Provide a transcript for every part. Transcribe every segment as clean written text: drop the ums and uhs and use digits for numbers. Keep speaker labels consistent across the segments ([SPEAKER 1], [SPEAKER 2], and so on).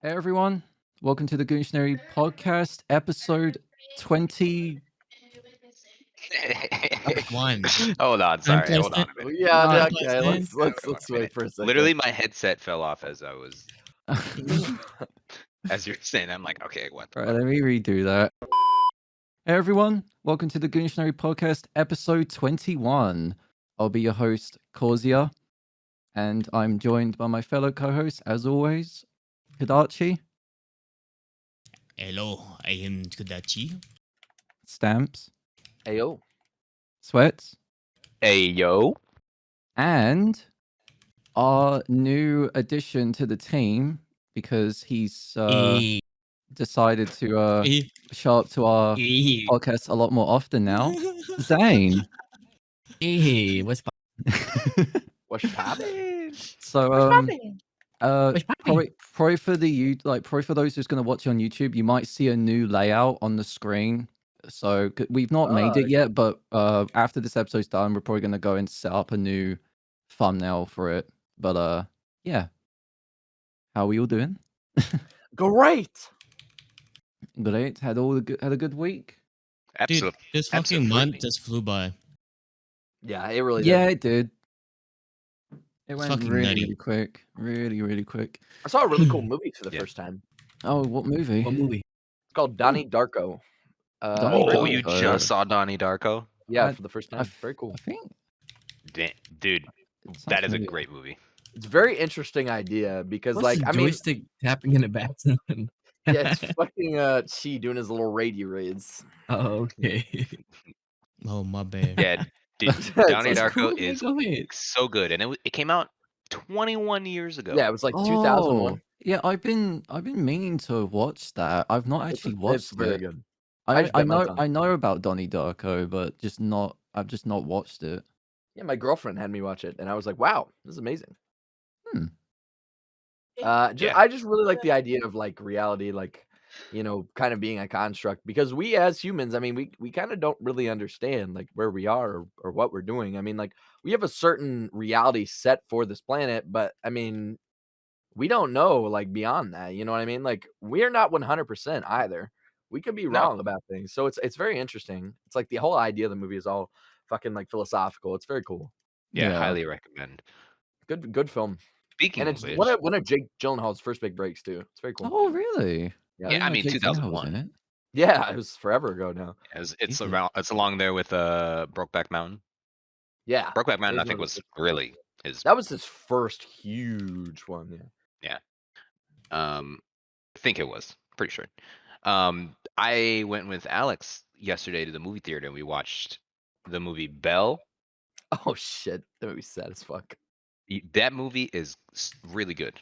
[SPEAKER 1] Hey everyone, welcome to the Goontionary podcast, episode 20.
[SPEAKER 2] One.
[SPEAKER 3] Hold on, sorry. Hold on a minute.
[SPEAKER 4] Yeah,
[SPEAKER 1] No,
[SPEAKER 4] okay. Let's
[SPEAKER 3] Hold on
[SPEAKER 4] let's
[SPEAKER 3] a
[SPEAKER 4] wait
[SPEAKER 3] minute.
[SPEAKER 4] for a second.
[SPEAKER 3] Literally, my headset fell off as I was as you were saying. I'm like, okay, what the
[SPEAKER 1] Right,
[SPEAKER 3] fuck?
[SPEAKER 1] let me redo that. Hey everyone, welcome to the Goontionary podcast, episode 21. I'll be your host, Causya, and I'm joined by my fellow co-host, as always, Kadachi,
[SPEAKER 2] Hello, I am Kodachi.
[SPEAKER 1] Stamps,
[SPEAKER 4] Ayo.
[SPEAKER 1] Sweats,
[SPEAKER 3] Hey, yo.
[SPEAKER 1] and our new addition to the team because he's
[SPEAKER 2] Eh,
[SPEAKER 1] decided to
[SPEAKER 2] eh,
[SPEAKER 1] show up to our
[SPEAKER 2] eh.
[SPEAKER 1] podcast a lot more often now. Zane.
[SPEAKER 2] Hey, what's
[SPEAKER 4] What's poppin'?
[SPEAKER 1] So
[SPEAKER 2] What's poppin'?
[SPEAKER 1] probably for probably for those who's gonna watch on YouTube, you might see a new layout on the screen. So we've not made it yet, but after this episode's done, we're probably gonna go and set up a new thumbnail for it. But yeah, how are we all doing?
[SPEAKER 4] Great.
[SPEAKER 1] Great. Had a good week.
[SPEAKER 2] Dude,
[SPEAKER 3] Absolutely.
[SPEAKER 2] this fucking
[SPEAKER 3] Absolutely.
[SPEAKER 2] month just flew by.
[SPEAKER 4] Yeah, it really
[SPEAKER 1] Yeah,
[SPEAKER 4] did.
[SPEAKER 1] it did. It
[SPEAKER 2] It's
[SPEAKER 1] went
[SPEAKER 2] fucking
[SPEAKER 1] really,
[SPEAKER 2] nutty.
[SPEAKER 1] really quick. Really quick.
[SPEAKER 4] I saw a really cool movie for the
[SPEAKER 3] Yeah.
[SPEAKER 4] first time.
[SPEAKER 1] Oh, what movie?
[SPEAKER 2] What movie?
[SPEAKER 4] It's called Donnie Darko.
[SPEAKER 1] Donnie
[SPEAKER 3] Oh,
[SPEAKER 4] very
[SPEAKER 3] you
[SPEAKER 4] cool.
[SPEAKER 1] Darko.
[SPEAKER 3] just saw Donnie Darko?
[SPEAKER 4] Yeah, for the first time. Very
[SPEAKER 1] I
[SPEAKER 4] cool.
[SPEAKER 1] think
[SPEAKER 3] Dude,
[SPEAKER 1] it sounds
[SPEAKER 3] that is a
[SPEAKER 1] familiar.
[SPEAKER 3] great movie.
[SPEAKER 4] It's a very interesting idea because,
[SPEAKER 5] What's
[SPEAKER 4] like,
[SPEAKER 5] the
[SPEAKER 4] I mean,
[SPEAKER 5] joystick tapping in the background?
[SPEAKER 4] yeah, it's fucking Chi doing his little radio raids.
[SPEAKER 5] Oh, okay.
[SPEAKER 2] Oh, my bad.
[SPEAKER 3] Yeah, dude,
[SPEAKER 4] It's
[SPEAKER 3] Donnie
[SPEAKER 4] like-
[SPEAKER 3] Darko
[SPEAKER 5] cool, man,
[SPEAKER 3] is
[SPEAKER 5] go ahead.
[SPEAKER 3] so good, and it came out 21 years ago.
[SPEAKER 4] Yeah, it was like 2001.
[SPEAKER 1] Oh, yeah, I've been meaning to watch that. I've not actually
[SPEAKER 4] It's
[SPEAKER 1] watched
[SPEAKER 4] very
[SPEAKER 1] it.
[SPEAKER 4] good.
[SPEAKER 1] I
[SPEAKER 4] just bit my tongue.
[SPEAKER 1] I know about Donnie Darko, but I've just not watched it.
[SPEAKER 4] Yeah, my girlfriend had me watch it, and I was like, "Wow, this is amazing."
[SPEAKER 1] Hmm.
[SPEAKER 4] I
[SPEAKER 3] Yeah.
[SPEAKER 4] just really like the idea of like reality, like, kind of being a construct because we as humans, I mean, we kind of don't really understand like where we are or what we're doing. I mean, like we have a certain reality set for this planet, but I mean, we don't know like beyond that. You know what I mean? Like we're not 100% either. We could be
[SPEAKER 3] No.
[SPEAKER 4] wrong about things. So it's very interesting. It's like the whole idea of the movie is all fucking like philosophical. It's very cool.
[SPEAKER 3] Yeah,
[SPEAKER 1] Yeah.
[SPEAKER 3] highly recommend.
[SPEAKER 4] Good film.
[SPEAKER 3] Speaking
[SPEAKER 4] And
[SPEAKER 3] of
[SPEAKER 4] it's
[SPEAKER 3] which,
[SPEAKER 4] one of Jake Gyllenhaal's first big breaks too. It's very cool.
[SPEAKER 1] Oh, really?
[SPEAKER 4] Yeah.
[SPEAKER 3] Yeah, I
[SPEAKER 1] didn't know
[SPEAKER 3] mean,
[SPEAKER 1] Jake Gyllenhaal was
[SPEAKER 3] 2001.
[SPEAKER 1] in it.
[SPEAKER 4] Yeah, it was forever ago now.
[SPEAKER 3] it's
[SPEAKER 1] Jesus.
[SPEAKER 3] around. It's along there with Brokeback Mountain.
[SPEAKER 4] Yeah.
[SPEAKER 3] Brokeback Mountain,
[SPEAKER 4] It
[SPEAKER 3] I think,
[SPEAKER 4] really
[SPEAKER 3] was
[SPEAKER 4] good.
[SPEAKER 3] really his.
[SPEAKER 4] That was his first huge one, yeah.
[SPEAKER 3] I think it was. Pretty sure. I went with Alex yesterday to the movie theater and we watched the movie Belle.
[SPEAKER 4] Oh shit. That movie's sad as fuck.
[SPEAKER 3] That movie is really good.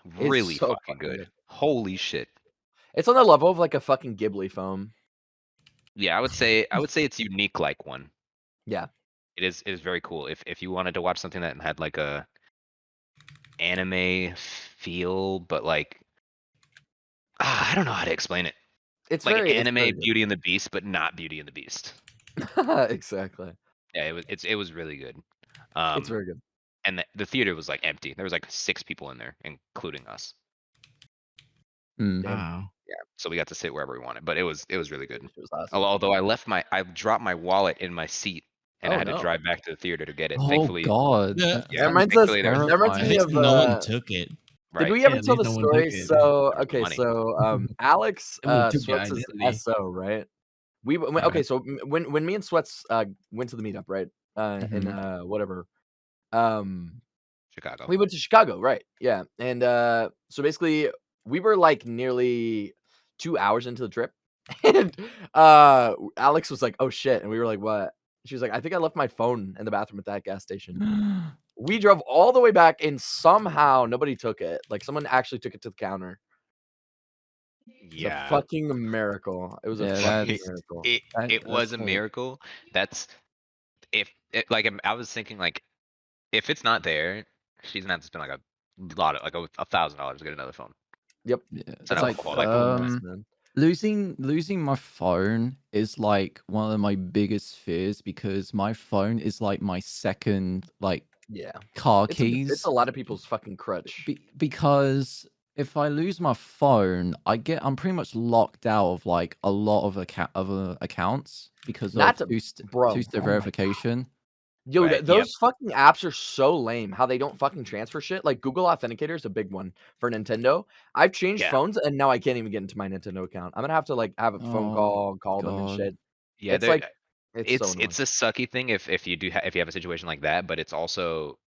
[SPEAKER 4] It's
[SPEAKER 3] Really
[SPEAKER 4] so
[SPEAKER 3] fucking
[SPEAKER 4] fucking
[SPEAKER 3] good.
[SPEAKER 4] good.
[SPEAKER 3] Holy shit.
[SPEAKER 4] It's on the level of like a fucking Ghibli film.
[SPEAKER 3] Yeah, I would say it's unique like one.
[SPEAKER 4] Yeah.
[SPEAKER 3] It is very cool. If you wanted to watch something that had like a anime feel, but like I don't know how to explain it.
[SPEAKER 4] It's
[SPEAKER 3] Like
[SPEAKER 4] very
[SPEAKER 3] anime
[SPEAKER 4] it's very
[SPEAKER 3] Beauty and the Beast, but not Beauty and the Beast.
[SPEAKER 4] good. Exactly.
[SPEAKER 3] Yeah, it was really good.
[SPEAKER 4] It's very good.
[SPEAKER 3] And the theater was like empty. There was like 6 people in there, including us.
[SPEAKER 1] Hmm.
[SPEAKER 4] Damn.
[SPEAKER 5] Wow.
[SPEAKER 3] Yeah, so we got to sit wherever we wanted, but it was really good.
[SPEAKER 4] It was awesome.
[SPEAKER 3] Although I dropped my wallet in my seat, and I
[SPEAKER 4] Oh,
[SPEAKER 3] had to
[SPEAKER 4] no.
[SPEAKER 3] drive back to the theater to get it.
[SPEAKER 1] Oh
[SPEAKER 3] Thankfully,
[SPEAKER 1] God.
[SPEAKER 2] Yeah.
[SPEAKER 1] That
[SPEAKER 3] Yeah,
[SPEAKER 4] That reminds
[SPEAKER 1] sounds
[SPEAKER 4] us
[SPEAKER 3] thankfully there was-
[SPEAKER 4] that reminds
[SPEAKER 2] At
[SPEAKER 4] me
[SPEAKER 2] least
[SPEAKER 4] of
[SPEAKER 2] no one took it.
[SPEAKER 3] right?
[SPEAKER 4] Did we
[SPEAKER 5] Yeah,
[SPEAKER 4] ever
[SPEAKER 5] at
[SPEAKER 4] tell the
[SPEAKER 5] least no one
[SPEAKER 4] story?
[SPEAKER 5] took it.
[SPEAKER 4] So
[SPEAKER 3] There's
[SPEAKER 4] okay,
[SPEAKER 3] money.
[SPEAKER 4] so Alex
[SPEAKER 5] Someone took your
[SPEAKER 4] Sweats is
[SPEAKER 5] identity.
[SPEAKER 4] SO, right? We
[SPEAKER 5] Right.
[SPEAKER 4] okay, so when me and Sweats went to the meetup, right? In whatever.
[SPEAKER 3] Chicago.
[SPEAKER 4] We went to Chicago, right? Yeah. And so basically we were like nearly 2 hours into the trip. And Alex was like, "Oh shit." And we were like, "What?" She was like, "I think I left my phone in the bathroom at that gas station." We drove all the way back and somehow nobody took it. Like someone actually took it to the counter. It's
[SPEAKER 3] Yeah,
[SPEAKER 4] a fucking miracle. It was a
[SPEAKER 1] Yeah,
[SPEAKER 4] fucking
[SPEAKER 1] that's-
[SPEAKER 4] miracle.
[SPEAKER 3] it was a
[SPEAKER 1] like-
[SPEAKER 3] miracle. That's I was thinking like if it's not there, she's gonna have to spend like a lot of like $1,000 to get another phone.
[SPEAKER 4] Yep.
[SPEAKER 1] Yeah,
[SPEAKER 3] So
[SPEAKER 1] it's
[SPEAKER 3] no,
[SPEAKER 1] like
[SPEAKER 4] fucking man.
[SPEAKER 1] losing my phone is like one of my biggest fears because my phone is like my second like
[SPEAKER 4] Yeah.
[SPEAKER 1] car
[SPEAKER 4] It's
[SPEAKER 1] keys
[SPEAKER 4] a lot of people's fucking crutch.
[SPEAKER 1] because if I lose my phone, I'm pretty much locked out of like a lot of accounts because of
[SPEAKER 4] Not to, bro.
[SPEAKER 1] two-step
[SPEAKER 5] Oh my
[SPEAKER 1] verification.
[SPEAKER 4] Yo,
[SPEAKER 3] Right,
[SPEAKER 4] those fucking apps are so lame. How they don't fucking transfer shit. Like Google Authenticator is a big one for Nintendo. I've changed
[SPEAKER 3] Yeah.
[SPEAKER 4] phones and now I can't even get into my Nintendo account. I'm gonna have to like have a phone
[SPEAKER 1] Oh,
[SPEAKER 4] call them and
[SPEAKER 1] God.
[SPEAKER 4] shit.
[SPEAKER 3] Yeah,
[SPEAKER 4] It's like it's so annoying.
[SPEAKER 3] it's a sucky thing if you have a situation like that, but it's also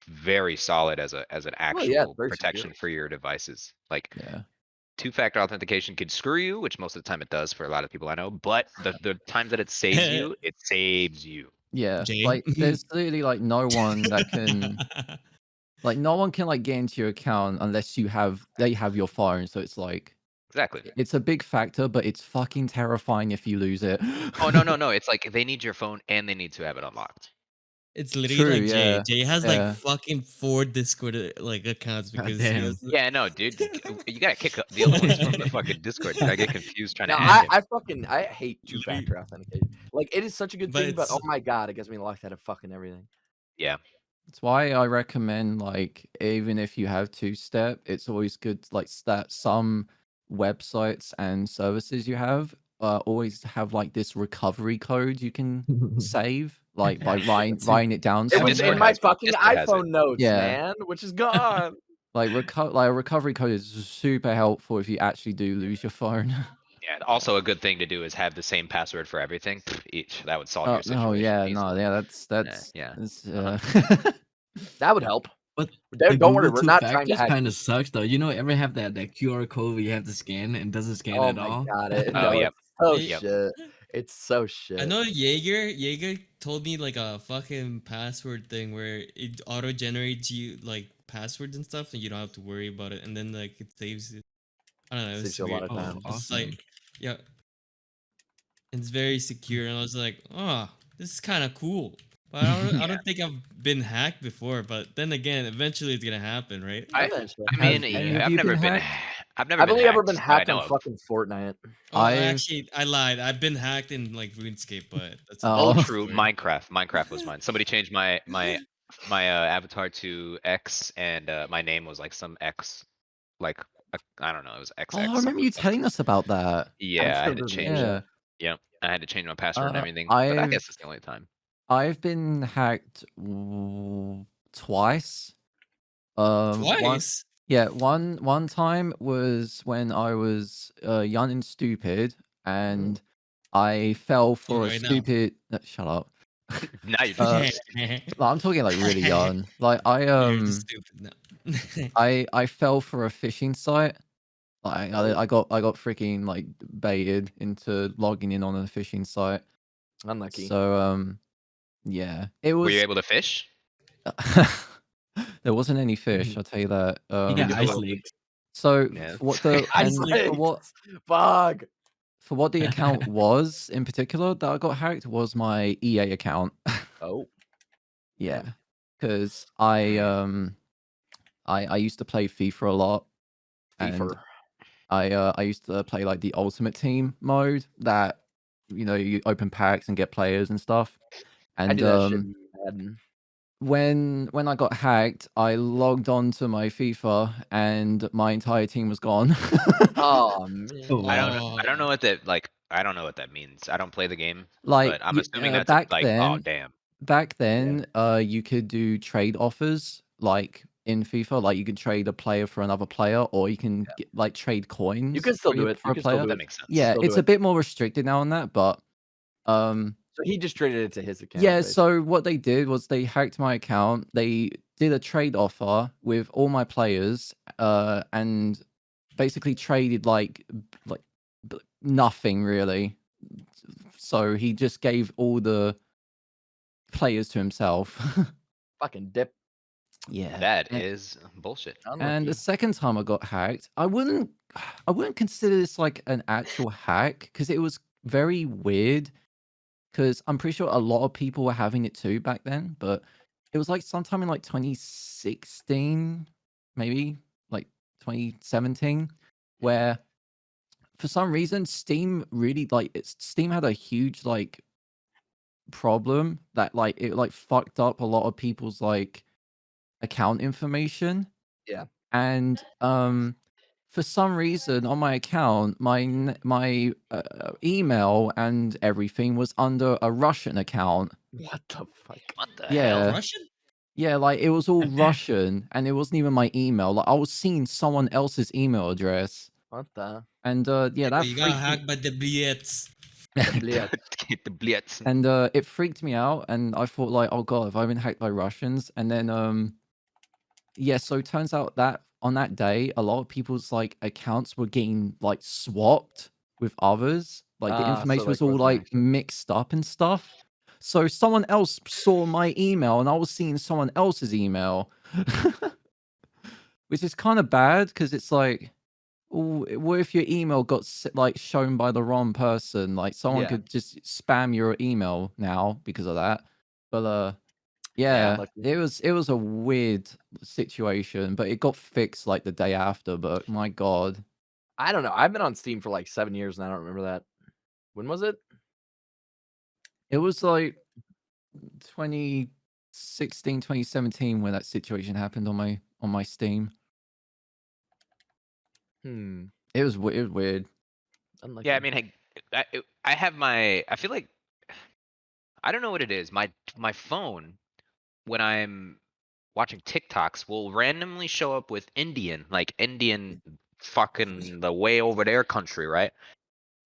[SPEAKER 3] very solid as an
[SPEAKER 4] Oh, yeah, it's
[SPEAKER 3] actual
[SPEAKER 4] very
[SPEAKER 3] protection
[SPEAKER 4] secure.
[SPEAKER 3] for your devices. Like
[SPEAKER 1] Yeah.
[SPEAKER 3] two-factor authentication could screw you, which most of the time it does for a lot of people I know, but the times that it saves you, it saves you.
[SPEAKER 1] Yeah.
[SPEAKER 2] Jay?
[SPEAKER 1] Like there's literally like no one that can like no one can like get into your account unless they have your phone. So it's like
[SPEAKER 3] Exactly.
[SPEAKER 1] it's a big factor, but it's fucking terrifying if you lose it.
[SPEAKER 3] Oh, no, it's like they need your phone and they need to have it unlocked.
[SPEAKER 2] It's literally
[SPEAKER 1] True,
[SPEAKER 2] like Jay.
[SPEAKER 1] yeah.
[SPEAKER 2] Jay has like
[SPEAKER 1] Yeah.
[SPEAKER 2] fucking 4 Discord like accounts
[SPEAKER 5] God
[SPEAKER 2] because he
[SPEAKER 5] damn.
[SPEAKER 2] has
[SPEAKER 3] Yeah, no, dude, you gotta kick the other ones from the fucking Discord, dude. I get confused trying
[SPEAKER 4] No,
[SPEAKER 3] to add him.
[SPEAKER 4] I hate two-factor authentication. Like it is such a good
[SPEAKER 2] But
[SPEAKER 4] thing, but oh
[SPEAKER 2] it's
[SPEAKER 4] my god, it gets me locked out of fucking everything.
[SPEAKER 3] Yeah.
[SPEAKER 1] That's why I recommend like even if you have two-step, it's always good like that some websites and services you have always have like this recovery code you can save like by writing it down
[SPEAKER 4] It was
[SPEAKER 3] Discord
[SPEAKER 4] in
[SPEAKER 1] somewhere.
[SPEAKER 4] my
[SPEAKER 3] has one.
[SPEAKER 4] fucking
[SPEAKER 3] Discord has it.
[SPEAKER 4] iPhone notes,
[SPEAKER 1] Yeah.
[SPEAKER 4] man, which is gone.
[SPEAKER 1] Like a recovery code is super helpful if you actually do lose your phone.
[SPEAKER 3] Yeah, also a good thing to do is have the same password for everything. Each that would solve your situation
[SPEAKER 1] Oh yeah, no,
[SPEAKER 3] easily.
[SPEAKER 1] yeah, that's
[SPEAKER 3] Yeah.
[SPEAKER 4] That would help.
[SPEAKER 5] But
[SPEAKER 4] Don't
[SPEAKER 5] the
[SPEAKER 4] worry,
[SPEAKER 5] Google
[SPEAKER 4] we're
[SPEAKER 5] two
[SPEAKER 4] not trying to
[SPEAKER 5] factors
[SPEAKER 4] hack
[SPEAKER 5] kind
[SPEAKER 4] you.
[SPEAKER 5] of sucks though. You know, ever have that QR code where you have to scan and it doesn't scan
[SPEAKER 4] Oh
[SPEAKER 5] at
[SPEAKER 4] my
[SPEAKER 5] all?
[SPEAKER 4] god,
[SPEAKER 3] Oh,
[SPEAKER 4] no,
[SPEAKER 3] yep.
[SPEAKER 4] it's so
[SPEAKER 2] Yep.
[SPEAKER 4] shit. It's so
[SPEAKER 2] I
[SPEAKER 4] shit.
[SPEAKER 2] know Jaeger told me like a fucking password thing where it auto generates you like passwords and stuff and you don't have to worry about it and then like it saves it. I don't know,
[SPEAKER 4] Saves
[SPEAKER 2] it's
[SPEAKER 4] you a lot
[SPEAKER 2] weird.
[SPEAKER 4] of
[SPEAKER 5] Oh,
[SPEAKER 4] time.
[SPEAKER 2] It's
[SPEAKER 5] awesome.
[SPEAKER 2] like yeah. It's very secure and I was like, oh, this is kinda cool. But I don't think I've been hacked before, but then again, eventually it's gonna happen, right?
[SPEAKER 3] I
[SPEAKER 4] Eventually.
[SPEAKER 3] mean,
[SPEAKER 1] Have any of
[SPEAKER 3] I've
[SPEAKER 1] you been
[SPEAKER 3] never been
[SPEAKER 1] hacked?
[SPEAKER 3] I've never
[SPEAKER 4] I've
[SPEAKER 3] been
[SPEAKER 4] only ever been
[SPEAKER 3] hacked that I
[SPEAKER 4] hacked
[SPEAKER 3] know
[SPEAKER 4] on
[SPEAKER 3] of.
[SPEAKER 4] fucking Fortnite.
[SPEAKER 2] Oh,
[SPEAKER 1] I've
[SPEAKER 2] actually, I lied. I've been hacked in like RuneScape, but that's a
[SPEAKER 3] Oh,
[SPEAKER 1] Oh.
[SPEAKER 2] different
[SPEAKER 3] true.
[SPEAKER 2] story.
[SPEAKER 3] Minecraft was mine. Somebody changed my avatar to X, and my name was like some X, like I don't know. It was XX
[SPEAKER 1] Oh, I
[SPEAKER 3] something.
[SPEAKER 1] remember you telling us about that.
[SPEAKER 3] Yeah, I had to
[SPEAKER 4] remember
[SPEAKER 3] change.
[SPEAKER 1] Yeah.
[SPEAKER 3] Yep, I had to change my password and everything. But I guess
[SPEAKER 1] I've
[SPEAKER 3] it's the only time.
[SPEAKER 1] I've been hacked twice. One
[SPEAKER 2] Twice?
[SPEAKER 1] yeah, one time was when I was young and stupid, and I fell for a
[SPEAKER 2] Right now.
[SPEAKER 1] stupid. Shut up.
[SPEAKER 3] Now you're just
[SPEAKER 1] Like, I'm talking like really young. Like
[SPEAKER 2] You're just stupid now.
[SPEAKER 1] I fell for a phishing site. Like
[SPEAKER 4] Oh.
[SPEAKER 1] I got freaking like baited into logging in on a phishing site.
[SPEAKER 4] Unlucky.
[SPEAKER 1] So yeah, it
[SPEAKER 3] Were you
[SPEAKER 1] was.
[SPEAKER 3] able to fish?
[SPEAKER 1] There wasn't any fish, I'll tell you that.
[SPEAKER 5] He got
[SPEAKER 3] Did you
[SPEAKER 5] ice
[SPEAKER 3] blow-
[SPEAKER 5] leaks.
[SPEAKER 1] So
[SPEAKER 3] Yeah.
[SPEAKER 1] for what the
[SPEAKER 4] Ice
[SPEAKER 1] and
[SPEAKER 4] leaks. Fuck.
[SPEAKER 1] for what the account was in particular that I got hacked was my EA account.
[SPEAKER 4] Oh.
[SPEAKER 1] Yeah, because I used to play FIFA a lot, and
[SPEAKER 4] FIFA.
[SPEAKER 1] I used to play like the Ultimate Team mode that you open packs and get players and stuff.
[SPEAKER 4] I
[SPEAKER 1] And
[SPEAKER 4] do that shit in Madden.
[SPEAKER 1] when I got hacked, I logged on to my FIFA and my entire team was gone.
[SPEAKER 4] Oh man.
[SPEAKER 5] Oh,
[SPEAKER 3] I
[SPEAKER 5] wow.
[SPEAKER 3] don't know what that like. I don't know what that means. I don't play the game,
[SPEAKER 1] Like
[SPEAKER 3] but I'm assuming that's
[SPEAKER 1] back
[SPEAKER 3] like, oh
[SPEAKER 1] then,
[SPEAKER 3] damn.
[SPEAKER 1] you could do trade offers like in FIFA. Like you could trade a player for another player, or you can get, like trade coins.
[SPEAKER 4] You can still do it.
[SPEAKER 1] For
[SPEAKER 4] You
[SPEAKER 1] a
[SPEAKER 4] can still
[SPEAKER 1] player.
[SPEAKER 4] do
[SPEAKER 3] That
[SPEAKER 4] it.
[SPEAKER 3] makes sense.
[SPEAKER 1] Yeah,
[SPEAKER 4] Still do
[SPEAKER 1] it's a
[SPEAKER 4] it.
[SPEAKER 1] bit more restricted now on that, but
[SPEAKER 4] So he just traded it to his account.
[SPEAKER 1] yeah.
[SPEAKER 4] basically.
[SPEAKER 1] So what they did was they hacked my account. They did a trade offer with all my players, and basically traded like nothing really. So he just gave all the players to himself.
[SPEAKER 4] Fucking dip.
[SPEAKER 1] Yeah.
[SPEAKER 3] That is bullshit.
[SPEAKER 1] And
[SPEAKER 4] Unlucky.
[SPEAKER 1] the second time I got hacked, I wouldn't consider this like an actual hack because it was very weird. Because I'm pretty sure a lot of people were having it too back then, but it was like sometime in like 2016, maybe like 2017, where for some reason Steam really Steam had a huge like problem that like it like fucked up a lot of people's like account information.
[SPEAKER 4] Yeah.
[SPEAKER 1] And for some reason on my account, my email and everything was under a Russian account.
[SPEAKER 4] What the fuck?
[SPEAKER 3] What the
[SPEAKER 1] Yeah.
[SPEAKER 3] hell?
[SPEAKER 2] Russian?
[SPEAKER 1] Yeah, like it was all Russian, and it wasn't even my email. Like I was seeing someone else's email address,
[SPEAKER 4] What the?
[SPEAKER 1] and yeah, that
[SPEAKER 2] You got
[SPEAKER 1] freaked me.
[SPEAKER 2] hacked by the Bliets.
[SPEAKER 4] Blech.
[SPEAKER 3] Get the blitz.
[SPEAKER 1] And it freaked me out, and I thought like, oh god, have I been hacked by Russians? And then yeah, so it turns out that on that day, a lot of people's like accounts were getting like swapped with others. Like the
[SPEAKER 4] So,
[SPEAKER 1] information was
[SPEAKER 4] like,
[SPEAKER 1] all
[SPEAKER 4] wasn't
[SPEAKER 1] like
[SPEAKER 4] accurate.
[SPEAKER 1] mixed up and stuff. So someone else saw my email, and I was seeing someone else's email, which is kind of bad because it's like, what if your email got like shown by the wrong person? Like someone
[SPEAKER 4] Yeah.
[SPEAKER 1] could just spam your email now because of that. But yeah,
[SPEAKER 4] lucky.
[SPEAKER 1] it was a weird situation, but it got fixed like the day after. But my god,
[SPEAKER 4] I don't know. I've been on Steam for like 7 years, and I don't remember that. When was it?
[SPEAKER 1] it was like 2016, 2017 when that situation happened on my Steam. It was weird.
[SPEAKER 4] Unlucky.
[SPEAKER 3] Yeah, I mean, I have my. I feel like I don't know what it is. My phone, when I'm watching TikToks, will randomly show up with Indian fucking the way over there country, right?